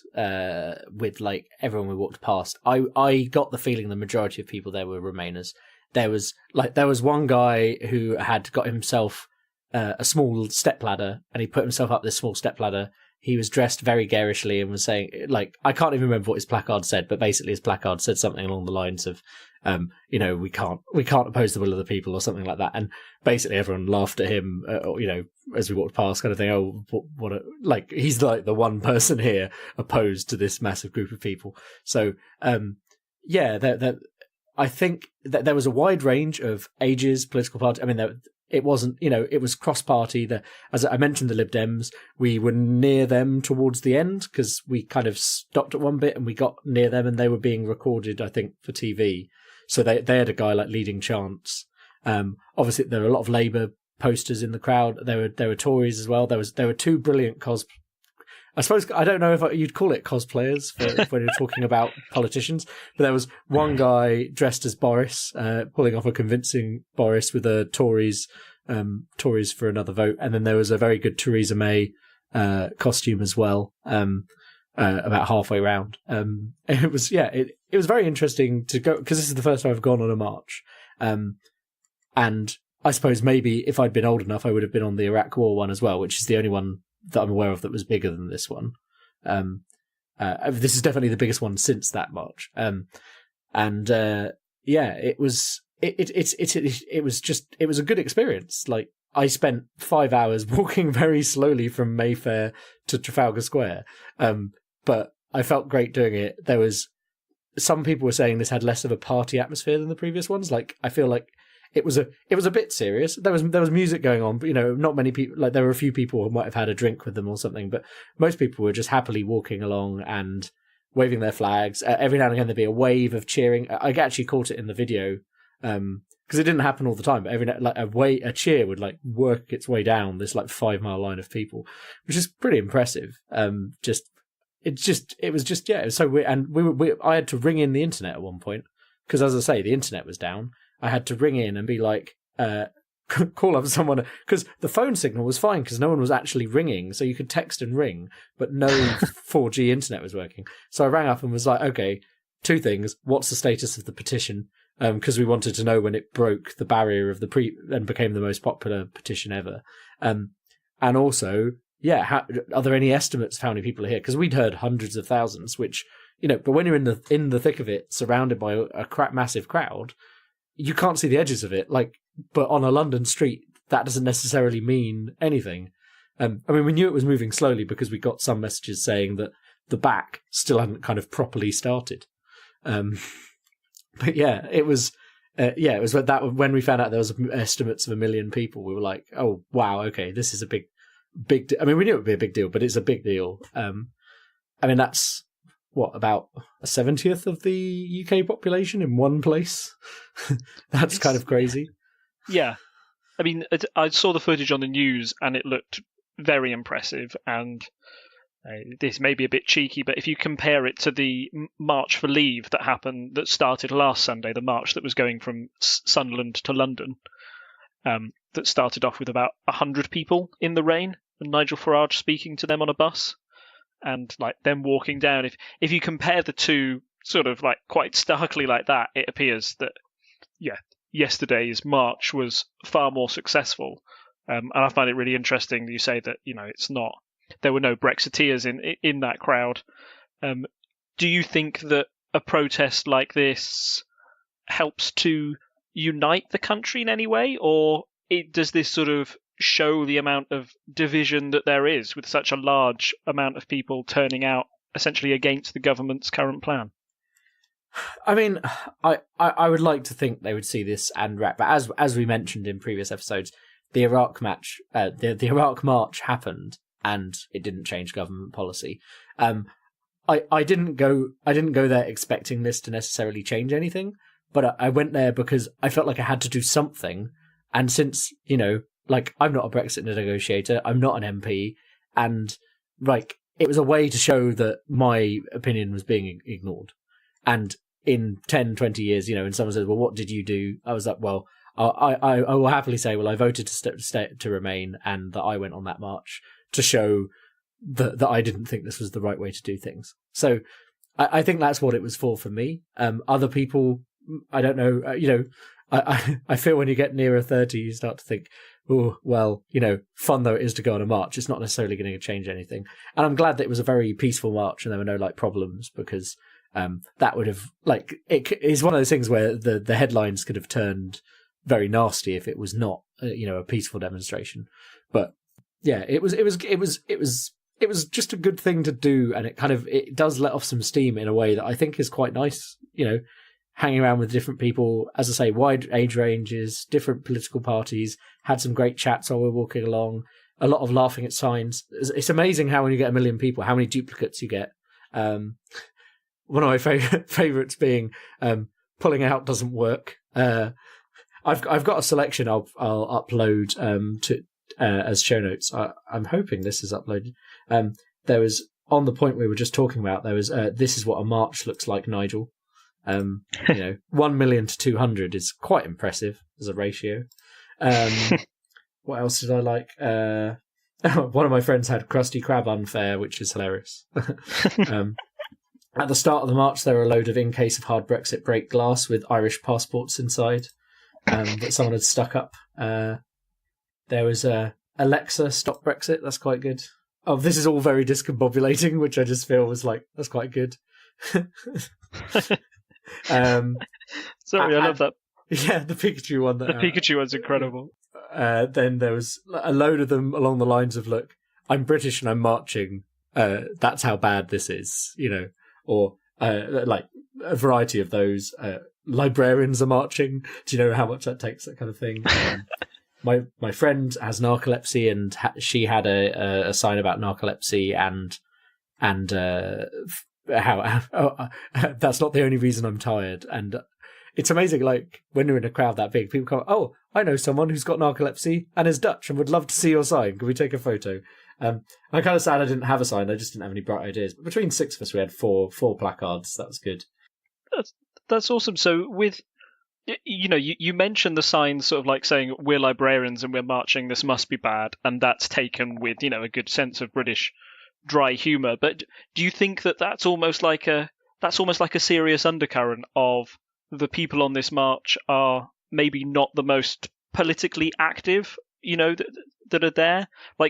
with like everyone we walked past. I got the feeling the majority of people there were Remainers. There was one guy who had got himself a small stepladder, and he put himself up this small stepladder. He was dressed very garishly and was saying, like, I can't even remember what his placard said, but basically his placard said something along the lines of, we can't oppose the will of the people, or something like that. And basically everyone laughed at him, as we walked past, kind of thing. Oh, he's like the one person here opposed to this massive group of people. So, I think that there was a wide range of ages, political parties. I mean, it wasn't, it was cross-party. As I mentioned, the Lib Dems, we were near them towards the end because we kind of stopped at one bit and we got near them, and they were being recorded, I think, for TV. So they had a guy like leading chants. Obviously, there were a lot of Labour posters in the crowd. There were Tories as well. There were two brilliant I suppose, I don't know if you'd call it cosplayers when you're talking about politicians, but there was one guy dressed as Boris, pulling off a convincing Boris with a Tories for another vote. And then there was a very good Theresa May costume as well, about halfway round. It was very interesting to go, because this is the first time I've gone on a march. And I suppose maybe if I'd been old enough, I would have been on the Iraq War one as well, which is the only one that I'm aware of that was bigger than this one. This is definitely the biggest one since that march. It was a good experience. Like, I spent 5 hours walking very slowly from Mayfair to Trafalgar Square. But I felt great doing it. There was, some people were saying this had less of a party atmosphere than the previous ones. Like, I feel like it was a bit serious. There was music going on, but not many people. Like, there were a few people who might have had a drink with them or something, but most people were just happily walking along and waving their flags. Every now and again there'd be a wave of cheering. I actually caught it in the video because it didn't happen all the time. But every a cheer would like work its way down this like 5 mile line of people, which is pretty impressive. It was so weird. And I had to ring in the internet at one point because, as I say, the internet was down. I had to ring in and be like, call up someone, because the phone signal was fine because no one was actually ringing. So you could text and ring, but no 4G internet was working. So I rang up and was like, okay, 2 things. What's the status of the petition? Because we wanted to know when it broke the barrier of and became the most popular petition ever. And also, are there any estimates of how many people are here? Because we'd heard hundreds of thousands, which, but when you're in the thick of it, surrounded by a massive crowd, you can't see the edges of it. But on a London street, that doesn't necessarily mean anything. I mean, we knew it was moving slowly because we got some messages saying that the back still hadn't kind of properly started. But it was that when we found out there was estimates of 1 million people, we were like, oh wow, okay, this is a big. I mean, we knew it would be a big deal, but it's a big deal. I mean, that's about a 70th of the UK population in one place. That's kind of crazy. Yeah. I mean, I saw the footage on the news and it looked very impressive. And this may be a bit cheeky, but if you compare it to the March for Leave that started last Sunday, the march that was going from Sunderland to London, that started off with about 100 people in the rain, and Nigel Farage speaking to them on a bus, and like them walking down. If you compare the two, sort of like quite starkly like that, it appears that yesterday's march was far more successful. And I find it really interesting that you say that it's not. There were no Brexiteers in that crowd. Do you think that a protest like this helps to unite the country in any way, or does this sort of show the amount of division that there is with such a large amount of people turning out essentially against the government's current plan? I mean, I would like to think they would see this and wrap, but as we mentioned in previous episodes, the Iraq Iraq March happened, and it didn't change government policy. I didn't go there expecting this to necessarily change anything, but I went there because I felt like I had to do something. And since I'm not a Brexit negotiator, I'm not an MP, and it was a way to show that my opinion was being ignored. And in 10, 20 years, and someone says, well, what did you do? I was like, well, I will happily say, well, I voted to remain, and that I went on that march to show that I didn't think this was the right way to do things. So I think that's what it was for me. Other people, I don't know, I feel when you get nearer 30, you start to think, oh, well, fun though it is to go on a march, it's not necessarily going to change anything. And I'm glad that it was a very peaceful march and there were no problems, because that would have it is one of those things where the headlines could have turned very nasty if it was not a peaceful demonstration. But yeah, it was just a good thing to do, and it does let off some steam in a way that I think is quite nice. Hanging around with different people, as I say, wide age ranges, different political parties, had some great chats while we were walking along, a lot of laughing at signs. It's amazing how when you get 1 million people, how many duplicates you get. One of my favourites being pulling out doesn't work. I've got a selection I'll upload to as show notes. I'm hoping this is uploaded. There was, on the point we were just talking about, there was this is what a march looks like, Nigel. 1 million to 200 is quite impressive as a ratio. What else did I like? One of my friends had Krusty Krab unfair, which is hilarious. At the start of the march, there were a load of in case of hard Brexit break glass with Irish passports inside that someone had stuck up. There was Alexa, stop Brexit. That's quite good. Oh, this is all very discombobulating, which I just feel was that's quite good. Sorry, I love that. Yeah, the Pikachu one. The Pikachu one's incredible. Then there was a load of them along the lines of, look, I'm British and I'm marching. That's how bad this is, or a variety of those. Librarians are marching. Do you know how much that takes? That kind of thing. My friend has narcolepsy, and she had a sign about narcolepsy and how that's not the only reason I'm tired. And it's amazing, when you're in a crowd that big, people come, oh, I know someone who's got narcolepsy and is Dutch and would love to see your sign. Can we take a photo? I'm kind of sad I didn't have a sign. I just didn't have any bright ideas. But between 6 of us, we had four placards. That was good. That's awesome. So with, you mentioned the signs sort of saying we're librarians and we're marching, this must be bad. And that's taken with, a good sense of British dry humour. But do you think that that's almost like a serious undercurrent of the people on this march are maybe not the most politically active, that are there?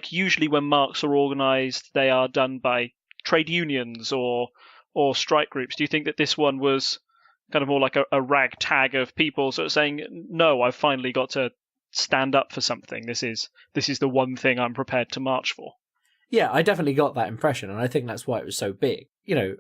Usually when marches are organised, they are done by trade unions or strike groups. Do you think that this one was kind of more like a ragtag of people sort of saying, no, I've finally got to stand up for something. This is the one thing I'm prepared to march for? Yeah, I definitely got that impression, and I think that's why it was so big.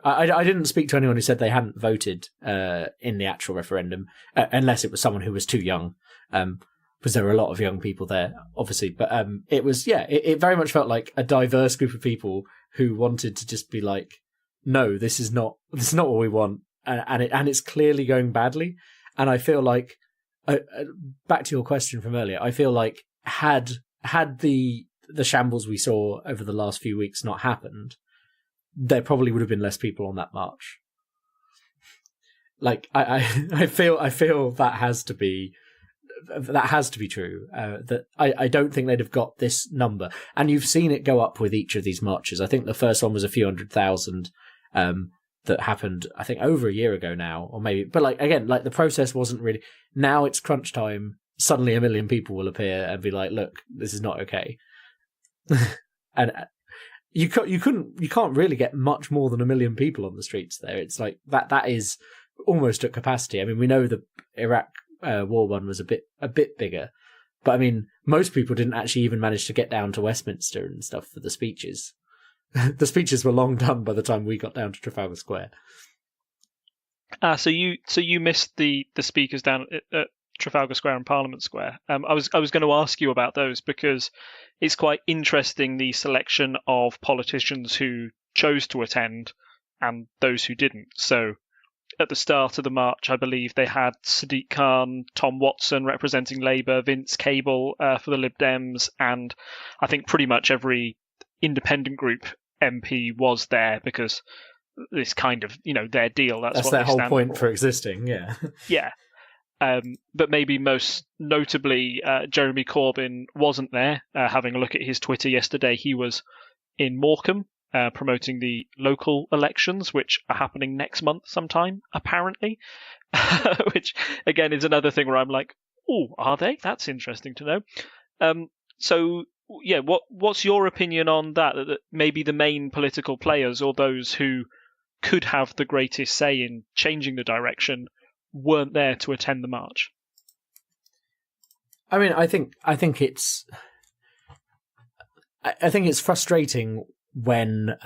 I didn't speak to anyone who said they hadn't voted in the actual referendum, unless it was someone who was too young, because there were a lot of young people there, obviously. But it was, it very much felt like a diverse group of people who wanted to just be like, no, this is not what we want, and it's clearly going badly. And I feel like, back to your question from earlier, I feel like had the shambles we saw over the last few weeks not happened, there probably would have been less people on that march. Like I feel that has to be true. That I don't think they'd have got this number, and you've seen it go up with each of these marches. I think the first one was a few 100,000 that happened, I think, over a year ago now, or maybe. But like again, like the process wasn't really. Now it's crunch time. Suddenly, 1 million people will appear and be like, "Look, this is not okay," and you can't really get much more than 1 million people on the streets there. It's like that is almost at capacity. I mean, we know the Iraq war one was a bit bigger, but I mean, most people didn't actually even manage to get down to Westminster and stuff for the speeches. The speeches were long done by the time we got down to Trafalgar Square. So you missed the speakers down at Trafalgar Square and Parliament Square. I was going to ask you about those because it's quite interesting, the selection of politicians who chose to attend and those who didn't. So at the start of the march, I believe they had Sadiq Khan, Tom Watson representing Labour, Vince Cable for the Lib Dems, and I think pretty much every independent group MP was there because it's kind of, their deal. That's what their whole point for existing, yeah. Yeah. But maybe most notably, Jeremy Corbyn wasn't there. Having a look at his Twitter yesterday, he was in Morecambe, promoting the local elections, which are happening next month sometime, apparently. Which, again, is another thing where I'm like, oh, are they? That's interesting to know. So, yeah, what's your opinion on that? That maybe the main political players or those who could have the greatest say in changing the direction weren't there to attend the march? I mean, I think it's frustrating when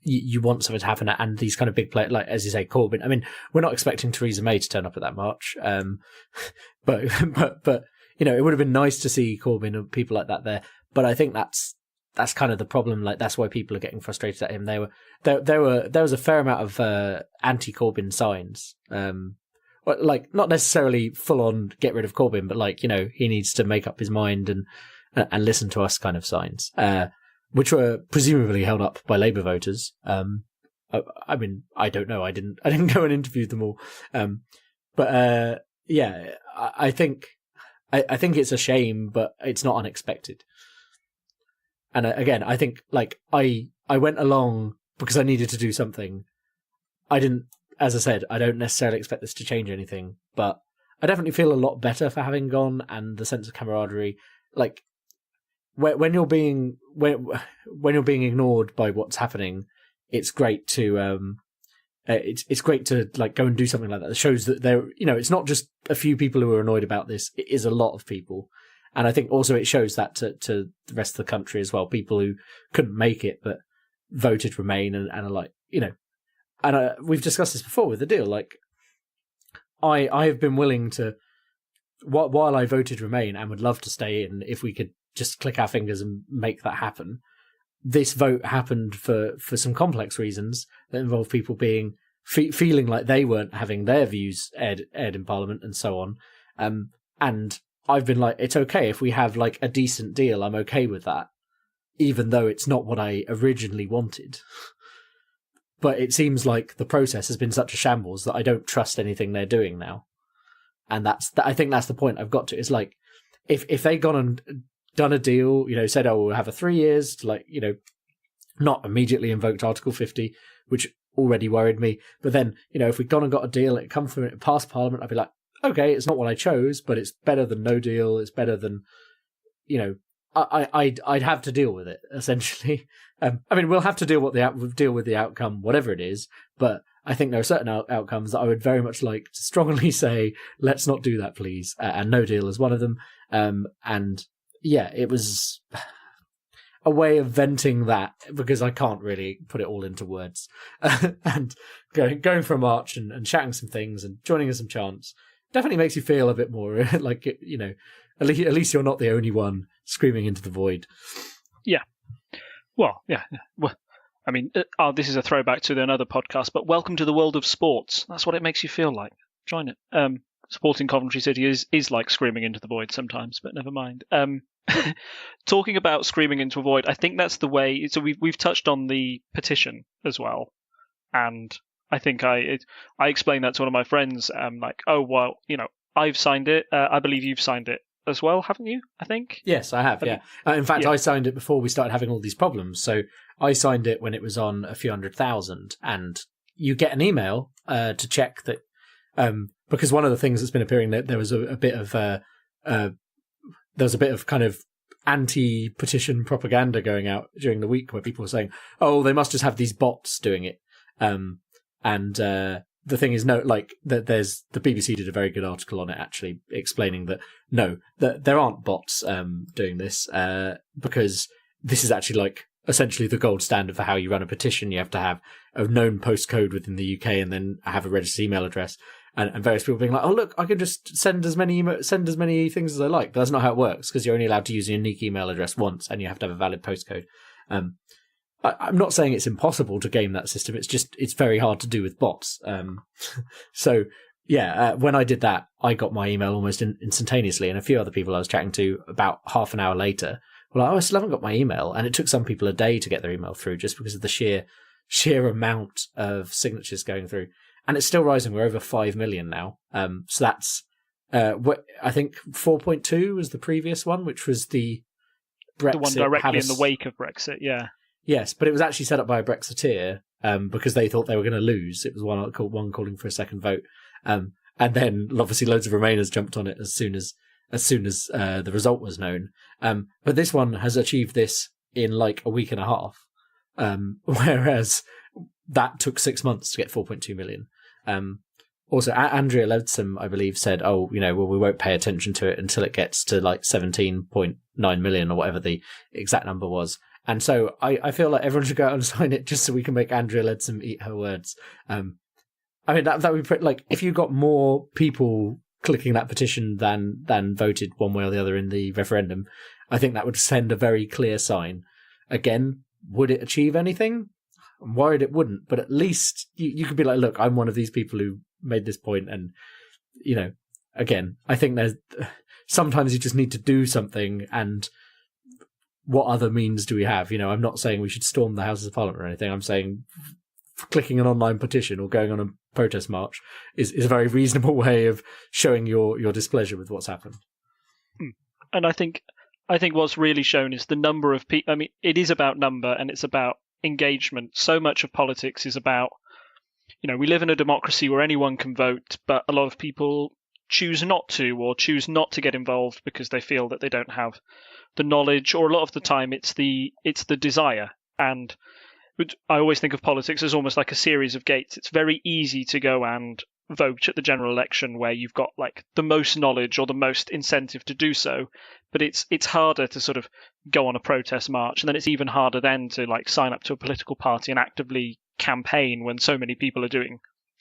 you want something to happen and these kind of big players, like as you say, Corbyn. I mean, we're not expecting Theresa May to turn up at that march, but it would have been nice to see Corbyn and people like that there. But I think that's kind of the problem. Like that's why people are getting frustrated at him. There was a fair amount of anti-Corbyn signs. Like not necessarily full on get rid of Corbyn, but like, he needs to make up his mind and listen to us kind of signs, which were presumably held up by Labour voters. I mean, I don't know. I didn't go and interview them all. But I think it's a shame, but it's not unexpected. And again, I think like I went along because I needed to do something. As I said, I don't necessarily expect this to change anything, but I definitely feel a lot better for having gone, and the sense of camaraderie. Like when you're being ignored by what's happening, it's great to it's great to like go and do something like that. It shows that it's not just a few people who are annoyed about this; it is a lot of people, and I think also it shows that to the rest of the country as well. People who couldn't make it but voted Remain and are like, And we've discussed this before with the deal. Like, I have been willing to, while I voted Remain and would love to stay in, if we could just click our fingers and make that happen. This vote happened for some complex reasons that involve people being feeling like they weren't having their views aired in Parliament and so on. And I've been like, it's okay if we have like a decent deal. I'm okay with that, even though it's not what I originally wanted. But it seems like the process has been such a shambles that I don't trust anything they're doing now. And I think that's the point I've got to. It's like, if they'd gone and done a deal, said, oh, we'll have a 3 years to not immediately invoked Article 50, which already worried me. But then, if we'd gone and got a deal, it come from it past Parliament, I'd be like, okay, it's not what I chose, but it's better than no deal. It's better than, I'd have to deal with it, essentially. I mean, we'll have to deal with the outcome, whatever it is. But I think there are certain outcomes that I would very much like to strongly say, let's not do that, please. And no deal is one of them. And yeah, it was a way of venting that because I can't really put it all into words. And going for a march and shouting some things and joining in some chants definitely makes you feel a bit more like, at least you're not the only one screaming into the void. Yeah. Well, yeah. Well, I mean, this is a throwback to another podcast, but welcome to the world of sports. That's what it makes you feel like. Join it. Supporting Coventry City is like screaming into the void sometimes, but never mind. talking about screaming into a void, I think that's the way. So we've touched on the petition as well, and I think I explained that to one of my friends. Like, oh well, I've signed it. I believe you've signed it as well, haven't you? I think. Yes, I have. Yeah. In fact, I signed it before we started having all these problems. So I signed it when it was on a few 100,000, and you get an email to check that. Because one of the things that's been appearing, that there was a bit of kind of anti-petition propaganda going out during the week, where people were saying, "Oh, they must just have these bots doing it." The thing is, there's the BBC did a very good article on it, actually explaining that that there aren't bots doing this, because this is actually essentially the gold standard for how you run a petition. You have to have a known postcode within the UK and then have a registered email address. And various people being like, "Oh, look, I can just send as many things as I like." But that's not how it works, because you're only allowed to use a unique email address once, and you have to have a valid postcode. I'm not saying it's impossible to game that system. It's very hard to do with bots. When I did that, I got my email almost instantaneously, and a few other people I was chatting to about half an hour later were like, "Oh, I still haven't got my email," and it took some people a day to get their email through, just because of the sheer amount of signatures going through. And it's still rising. We're over 5 million now. So that's what I think 4.2 was the previous one, which was the Brexit. The one directly in the wake of Brexit, yeah. Yes, but it was actually set up by a Brexiteer because they thought they were going to lose. It was one calling for a second vote, and then obviously loads of Remainers jumped on it as soon as the result was known. But this one has achieved this in a week and a half, whereas that took 6 months to get 4.2 million. Also, Andrea Leadsom, I believe, said, "Oh, we won't pay attention to it until it gets to 17.9 million or whatever the exact number was." And so I feel like everyone should go out and sign it just so we can make Andrea Leadsom eat her words. I mean, that would be pretty, if you got more people clicking that petition than voted one way or the other in the referendum, I think that would send a very clear sign. Again, would it achieve anything? I'm worried it wouldn't, but at least you could be like, "Look, I'm one of these people who made this point," and again, I think there's sometimes you just need to do something, and what other means do we have? I'm not saying we should storm the Houses of Parliament or anything. I'm saying clicking an online petition or going on a protest march is a very reasonable way of showing your displeasure with what's happened. And I think what's really shown is the number of people. I mean, it is about number and it's about engagement. So much of politics is about, we live in a democracy where anyone can vote, but a lot of people choose not to, or choose not to get involved because they feel that they don't have the knowledge, or a lot of the time it's the desire. And I always think of politics as almost like a series of gates. It's very easy to go and vote at the general election where you've got the most knowledge or the most incentive to do so, but it's harder to sort of go on a protest march, and then it's even harder then to sign up to a political party and actively campaign when so many people are doing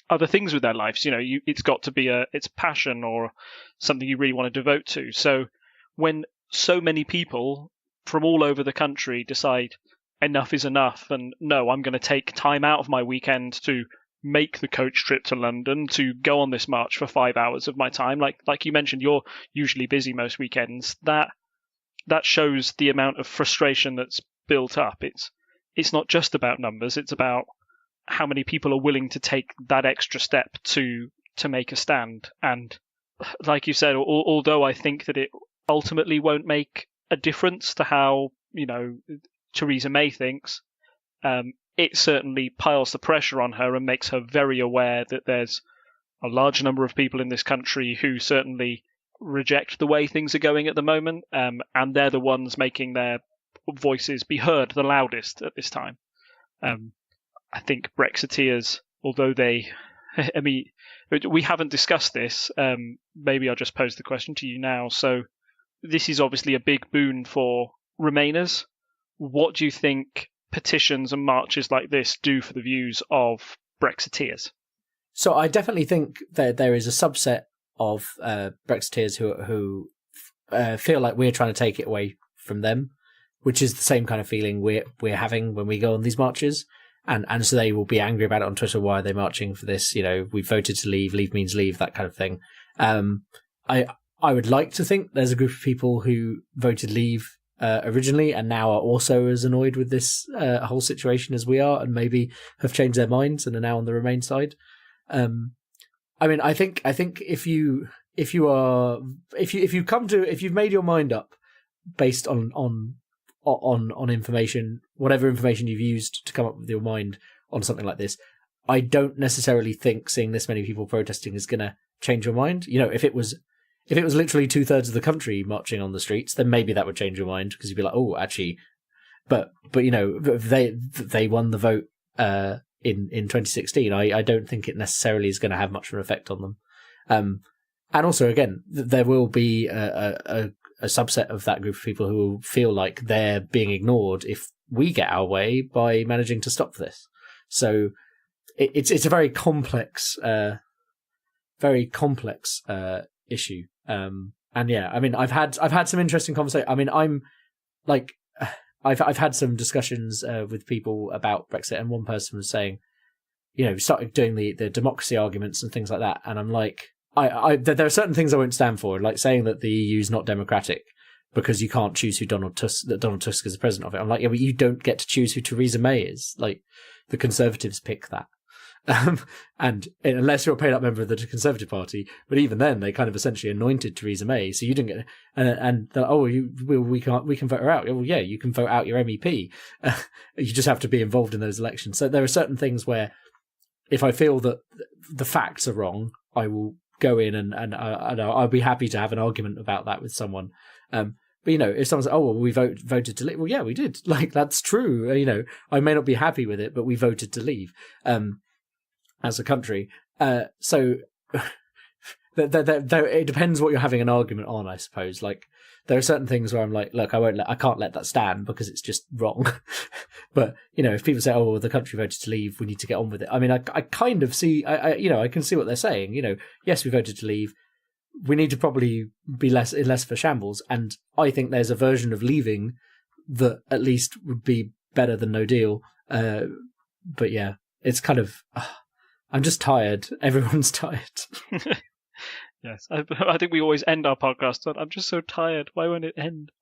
other things with their lives. It's got to be it's passion or something you really want to devote to. So when so many people from all over the country decide enough is enough, and no, I'm going to take time out of my weekend to make the coach trip to London to go on this march for 5 hours of my time, like you mentioned, you're usually busy most weekends, that shows the amount of frustration that's built up. It's not just about numbers, it's about how many people are willing to take that extra step to make a stand. And like you said, although I think that it ultimately won't make a difference to how Theresa May thinks, it certainly piles the pressure on her and makes her very aware that there's a large number of people in this country who certainly reject the way things are going at the moment, and they're the ones making their voices be heard the loudest at this time. I think Brexiteers, although they, I mean, we haven't discussed this, maybe I'll just pose the question to you now. So this is obviously a big boon for Remainers. What do you think petitions and marches like this do for the views of Brexiteers? So I definitely think that there is a subset of Brexiteers who feel like we're trying to take it away from them, which is the same kind of feeling we're having when we go on these marches. And so they will be angry about it on Twitter. Why are they marching for this? We voted to leave. Leave means leave. That kind of thing. I would like to think there's a group of people who voted leave originally and now are also as annoyed with this whole situation as we are, and maybe have changed their minds and are now on the Remain side. I mean, I think if you've made your mind up based on information, whatever information you've used to come up with your mind on something like this, I don't necessarily think seeing this many people protesting is going to change your mind. You know, if it was literally 2/3 of the country marching on the streets, then maybe that would change your mind, because you'd be like, oh, actually, but you know, they won the vote in 2016. I don't think it necessarily is going to have much of an effect on them. And also, again, there will be a subset of that group of people who will feel like they're being ignored if we get our way by managing to stop this. So it's a very complex issue. And yeah, I mean, I've had some interesting conversations. I mean, I've had some discussions with people about Brexit, and one person was saying, you know, started doing the democracy arguments and things like that, and I'm like, there are certain things I won't stand for, like saying that the EU is not democratic because you can't choose who Donald Tusk is the president of it. I'm like, yeah, but you don't get to choose who Theresa May is. Like, the Conservatives pick that. And unless you're a paid-up member of the Conservative Party, but even then, they kind of essentially anointed Theresa May, so you didn't get. And we can vote her out. Well, yeah, you can vote out your MEP. You just have to be involved in those elections. So there are certain things where, if I feel that the facts are wrong, I will go in and I'll be happy to have an argument about that with someone. But you know, if someone's like, oh, well, we voted to leave. Well, yeah, we did. Like, that's true. You know, I may not be happy with it, but we voted to leave. As a country. So it depends what you're having an argument on, I suppose. Like, there are certain things where I'm like, look, I can't let that stand because it's just wrong. But, you know, if people say, oh, well, the country voted to leave, we need to get on with it. I mean, I kind of see, I can see what they're saying. You know, yes, we voted to leave. We need to probably be less of a shambles. And I think there's a version of leaving that at least would be better than no deal. But yeah, it's kind of, I'm just tired. Everyone's tired. Yes, I think we always end our podcast on, I'm just so tired. Why won't it end?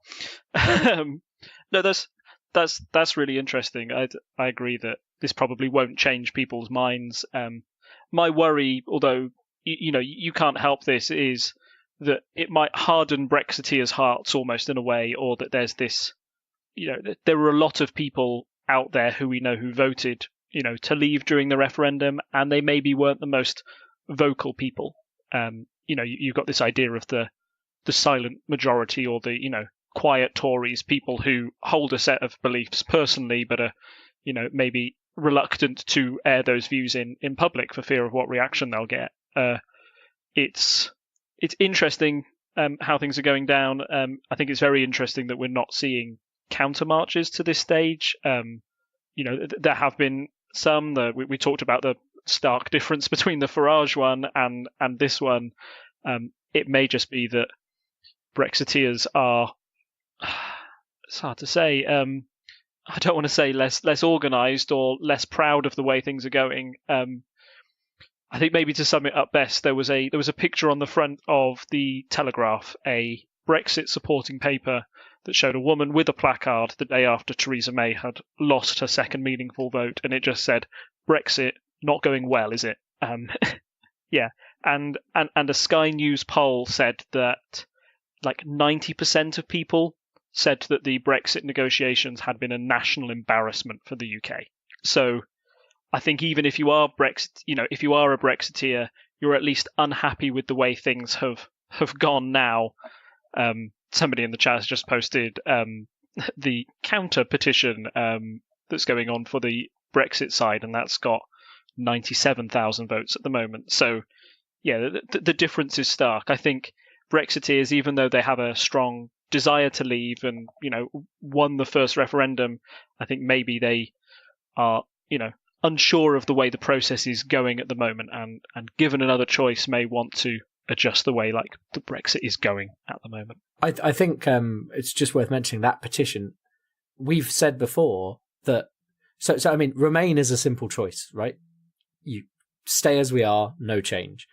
No, that's really interesting. I agree that this probably won't change people's minds. My worry, although you can't help this, is that it might harden Brexiteers' hearts almost in a way, or that there's this, there were a lot of people out there who we know who voted, to leave during the referendum, and they maybe weren't the most vocal people. You've got this idea of the silent majority, or the, quiet Tories, people who hold a set of beliefs personally, but are, maybe reluctant to air those views in public for fear of what reaction they'll get. It's interesting how things are going down. I think it's very interesting that we're not seeing counter marches to this stage. There have been some. We talked about the stark difference between the Farage one and this one. It may just be that Brexiteers are, it's hard to say, I don't want to say less organised or less proud of the way things are going. I think maybe to sum it up best, there was a picture on the front of the Telegraph, a Brexit supporting paper that showed a woman with a placard the day after Theresa May had lost her second meaningful vote, and it just said, "Brexit not going well, is it?" Yeah, and a Sky News poll said that like 90% of people said that the Brexit negotiations had been a national embarrassment for the UK. So I think even if you are if you are a Brexiteer, you're at least unhappy with the way things have gone now. Somebody in the chat has just posted the counter petition that's going on for the Brexit side, and that's got 97,000 votes at the moment. So yeah, the difference is stark. I think Brexiteers, even though they have a strong desire to leave and, won the first referendum, I think maybe they are, unsure of the way the process is going at the moment, and given another choice may want to adjust the way like the Brexit is going at the moment. I think it's just worth mentioning that petition. We've said before that, so I mean, Remain is a simple choice, right? You stay as we are, no change.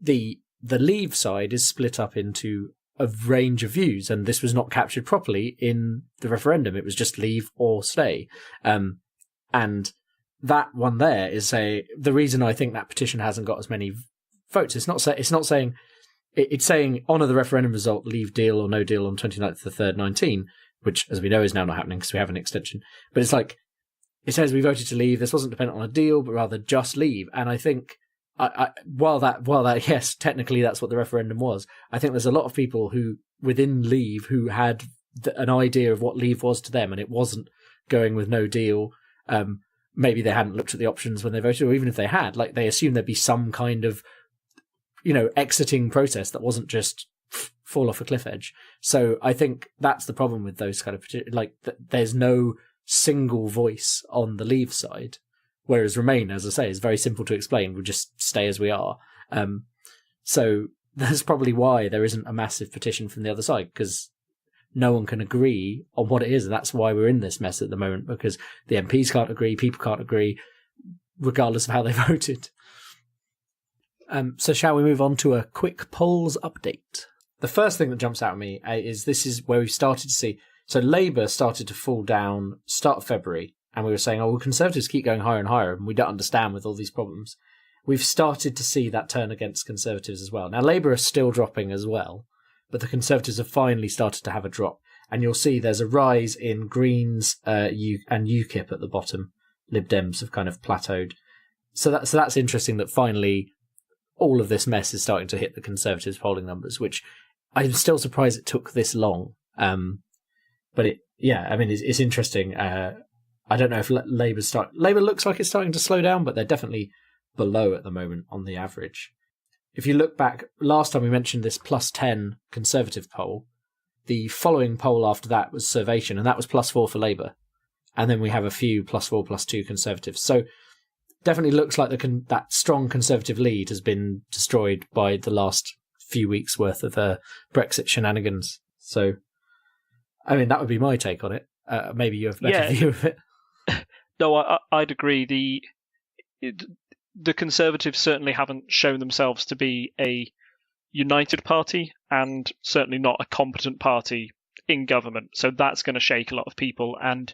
The the Leave side is split up into a range of views, and this was not captured properly in the referendum. It was just leave or stay. And that one there is the reason I think that petition hasn't got as many votes. It's not saying it's saying honour the referendum result, leave deal or no deal on 29th of the 3rd, 19, which, as we know, is now not happening because we have an extension. But it's like, it says we voted to leave. This wasn't dependent on a deal, but rather just leave. And I think, while that, yes, technically that's what the referendum was, I think there's a lot of people who, within Leave, who had an idea of what Leave was to them, and it wasn't going with no deal. Maybe they hadn't looked at the options when they voted, or even if they had, like, they assumed there'd be some kind of, exiting process that wasn't just fall off a cliff edge. So I think that's the problem with those kind of, like, there's no single voice on the Leave side, whereas Remain, as I say, is very simple to explain. We'll just stay as we are. So that's probably why there isn't a massive petition from the other side, because no one can agree on what it is. And that's why we're in this mess at the moment, because the MPs can't agree, people can't agree, regardless of how they voted. So shall we move on to a quick polls update? The first thing that jumps out at me is this is where we've started to see. So Labour started to fall down start of February, and we were saying, well, Conservatives keep going higher and higher, and we don't understand with all these problems. We've started to see that turn against Conservatives as well. Now, Labour are still dropping as well, but the Conservatives have finally started to have a drop. And you'll see there's a rise in Greens and UKIP at the bottom. Lib Dems have kind of plateaued. So that's interesting that finally all of this mess is starting to hit the Conservatives' polling numbers, which I'm still surprised it took this long. But it's interesting. I don't know if Labour looks like it's starting to slow down, but they're definitely below at the moment on the average. If you look back, last time we mentioned this +10 Conservative poll, the following poll after that was Survation, and that was +4 for Labour. And then we have a few +4, +2 Conservatives. So definitely looks like that strong Conservative lead has been destroyed by the last few weeks' worth of Brexit shenanigans. So, I mean, that would be my take on it. Maybe you have a better view of it. No, I'd agree. The Conservatives certainly haven't shown themselves to be a united party, and certainly not a competent party in government. So that's going to shake a lot of people. And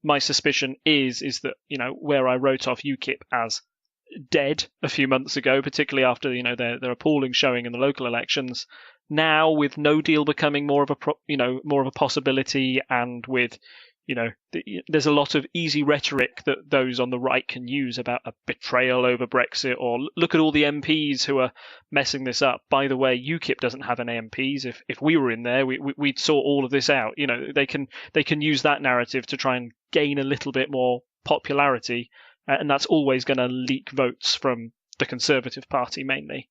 my suspicion is that, where I wrote off UKIP as dead a few months ago, particularly after, their appalling showing in the local elections, now with no deal becoming more of a possibility, and with, there's a lot of easy rhetoric that those on the right can use about a betrayal over Brexit, or look at all the MPs who are messing this up. By the way, UKIP doesn't have any MPs. If we were in there, we'd sort all of this out. They can use that narrative to try and gain a little bit more popularity, and that's always going to leak votes from the Conservative Party mainly.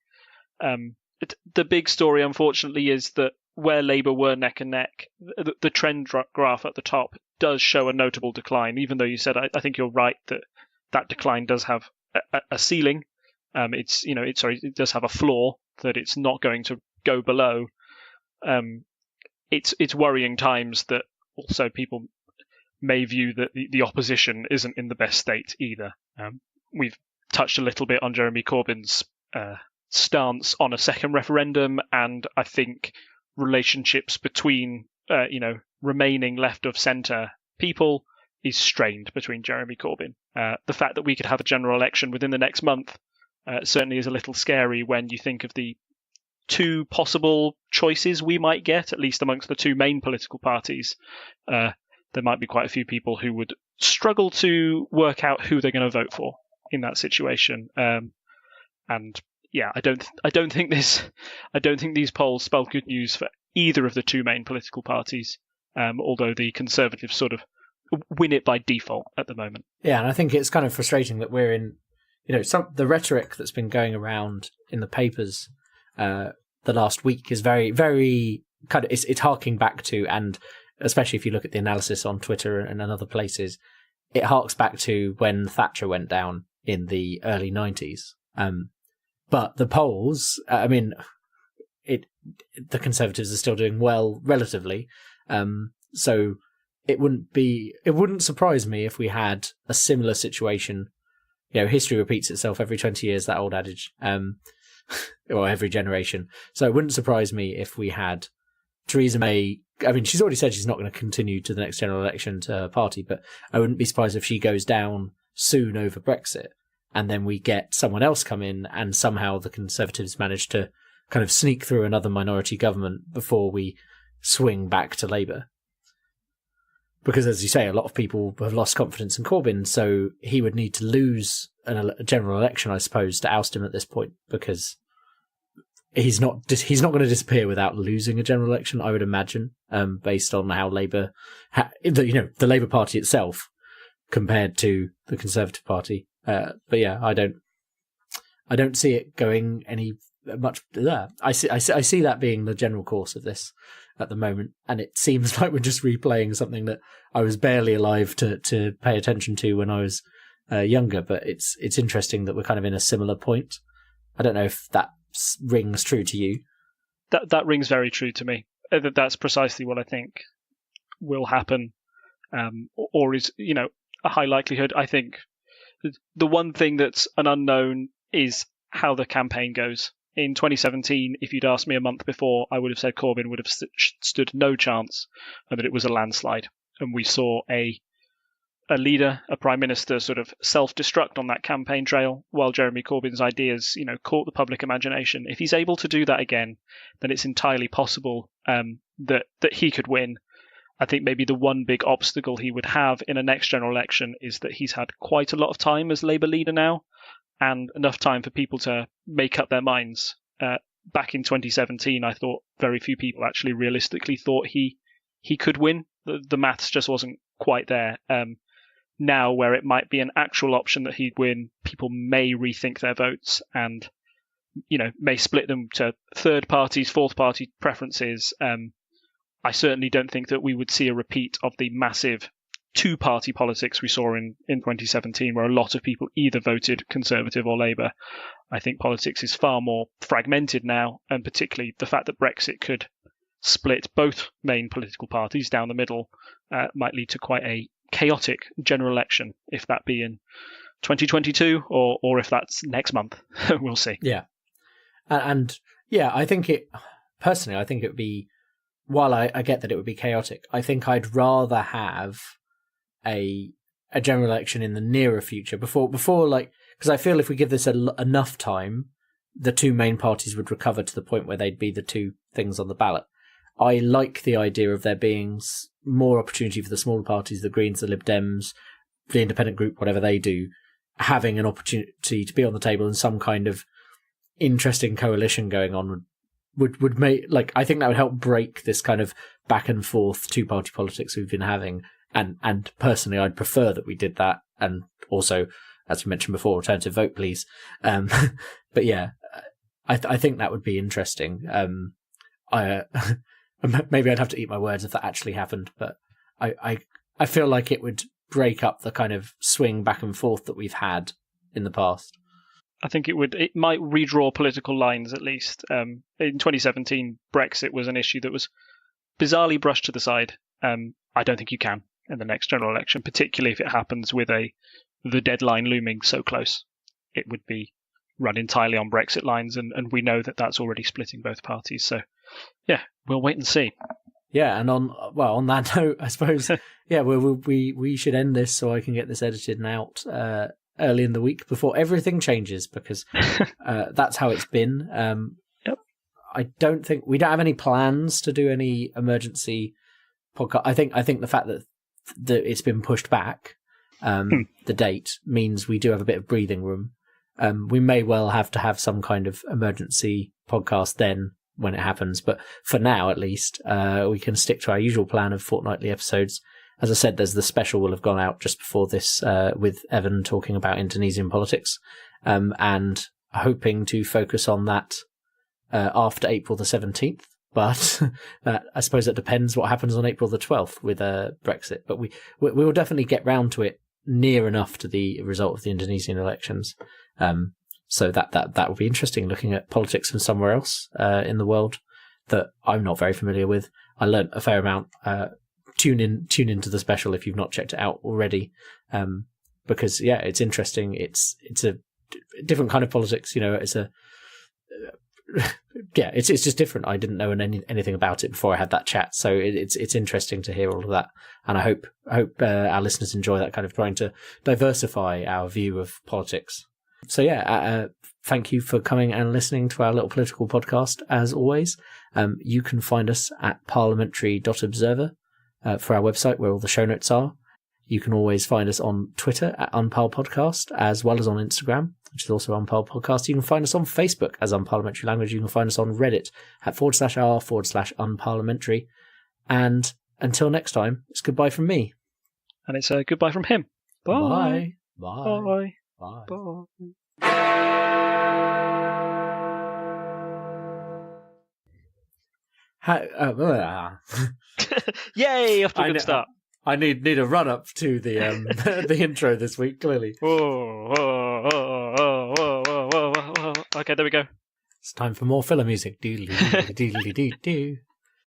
The big story, unfortunately, is that where Labour were neck and neck, the trend graph at the top does show a notable decline, even though you said, I think you're right that decline does have a ceiling. It does have a floor that it's not going to go below. It's worrying times that also people may view that the opposition isn't in the best state either. We've touched a little bit on Jeremy Corbyn's stance on a second referendum, and I think relationships between remaining left of centre people is strained between Jeremy Corbyn. The fact that we could have a general election within the next month certainly is a little scary when you think of the two possible choices we might get, at least amongst the two main political parties. There might be quite a few people who would struggle to work out who they're going to vote for in that situation. And yeah, I don't think these polls spell good news for either of the two main political parties. Although the Conservatives sort of win it by default at the moment. Yeah, and I think it's kind of frustrating that we're in, the rhetoric that's been going around in the papers the last week is very, very kind of, it's harking back to, and especially if you look at the analysis on Twitter and other places, it harks back to when Thatcher went down in the early 90s. But the polls, the Conservatives are still doing well relatively. So it wouldn't surprise me if we had a similar situation. History repeats itself every 20 years, that old adage. or every generation. So it wouldn't surprise me if we had Theresa May. I mean, she's already said she's not going to continue to the next general election to her party, but I wouldn't be surprised if she goes down soon over Brexit, and then we get someone else come in, and somehow the Conservatives manage to kind of sneak through another minority government before we swing back to Labour. Because, as you say, a lot of people have lost confidence in Corbyn, so he would need to lose a general election, I suppose, to oust him at this point, because he's not going to disappear without losing a general election, I would imagine, based on how Labour, the Labour Party itself compared to the Conservative Party. But yeah, I don't see it going any much there. I see that being the general course of this at the moment, and it seems like we're just replaying something that I was barely alive to pay attention to when I was younger. But it's interesting that we're kind of in a similar point. I don't know if that rings true to you. That rings very true to me. That's precisely what I think will happen, or is a high likelihood. I think the one thing that's an unknown is how the campaign goes. In 2017, if you'd asked me a month before, I would have said Corbyn would have stood no chance and that it was a landslide. And we saw a leader, a prime minister, sort of self-destruct on that campaign trail while Jeremy Corbyn's ideas, caught the public imagination. If he's able to do that again, then it's entirely possible that he could win. I think maybe the one big obstacle he would have in a next general election is that he's had quite a lot of time as Labour leader now, and enough time for people to make up their minds. Back in 2017, I thought very few people actually realistically thought he could win. The maths just wasn't quite there. Now, where it might be an actual option that he'd win, people may rethink their votes and, may split them to third parties, fourth party preferences. I certainly don't think that we would see a repeat of the massive two-party politics we saw in 2017, where a lot of people either voted Conservative or Labour. I think politics is far more fragmented now, and particularly the fact that Brexit could split both main political parties down the middle might lead to quite a chaotic general election, if that be in 2022 or if that's next month. We'll see. Yeah. And yeah, I think it would be, while I get that it would be chaotic, I think I'd rather have a general election in the nearer future before because I feel if we give this enough time, the two main parties would recover to the point where they'd be the two things on the ballot. I like the idea of there being more opportunity for the smaller parties, the Greens, the Lib Dems, the independent group, whatever they do, having an opportunity to be on the table and some kind of interesting coalition going on would make, I think that would help break this kind of back and forth two-party politics we've been having. And personally, I'd prefer that we did that. And also, as we mentioned before, alternative vote, please. But yeah, I think that would be interesting. Maybe I'd have to eat my words if that actually happened, but I feel like it would break up the kind of swing back and forth that we've had in the past. I think it might redraw political lines at least. In 2017, Brexit was an issue that was bizarrely brushed to the side. I don't think you can in the next general election, particularly if it happens with the deadline looming so close. It would be run entirely on Brexit lines, and we know that that's already splitting both parties. So, yeah, we'll wait and see. Yeah, and on that note, I suppose, yeah, we should end this so I can get this edited and out early in the week before everything changes, because that's how it's been. Yep. I don't think we don't have any plans to do any emergency podcast. I think the fact that it's been pushed back, the date, means we do have a bit of breathing room. We may well have to have some kind of emergency podcast then when it happens, but for now at least we can stick to our usual plan of fortnightly episodes. As I said, there's the special will have gone out just before this with Evan talking about Indonesian politics, and hoping to focus on that after April the 17th. But I suppose it depends what happens on April the 12th with Brexit. But we will definitely get round to it near enough to the result of the Indonesian elections. So that will be interesting, looking at politics from somewhere else in the world that I'm not very familiar with. I learnt a fair amount. Tune into the special if you've not checked it out already, because yeah, it's interesting. It's a different kind of politics. It's yeah, it's just different. I didn't know anything about it before I had that chat, so it's interesting to hear all of that, and I hope our listeners enjoy that, kind of trying to diversify our view of politics. So yeah, thank you for coming and listening to our little political podcast. As always, you can find us at parliamentary.observer for our website, where all the show notes are. You can always find us on Twitter at Unpal Podcast, as well as on Instagram, which is also Unpal Podcast. You can find us on Facebook as Unparliamentary Language. You can find us on Reddit at /r/unparliamentary. And until next time, it's goodbye from me. And it's a goodbye from him. Bye. Bye. Bye. Bye. Bye. Yay! Off to a good start. I need a run up to the the intro this week. Clearly. Okay, there we go. It's time for more filler music. Doodly doodly doodly doo.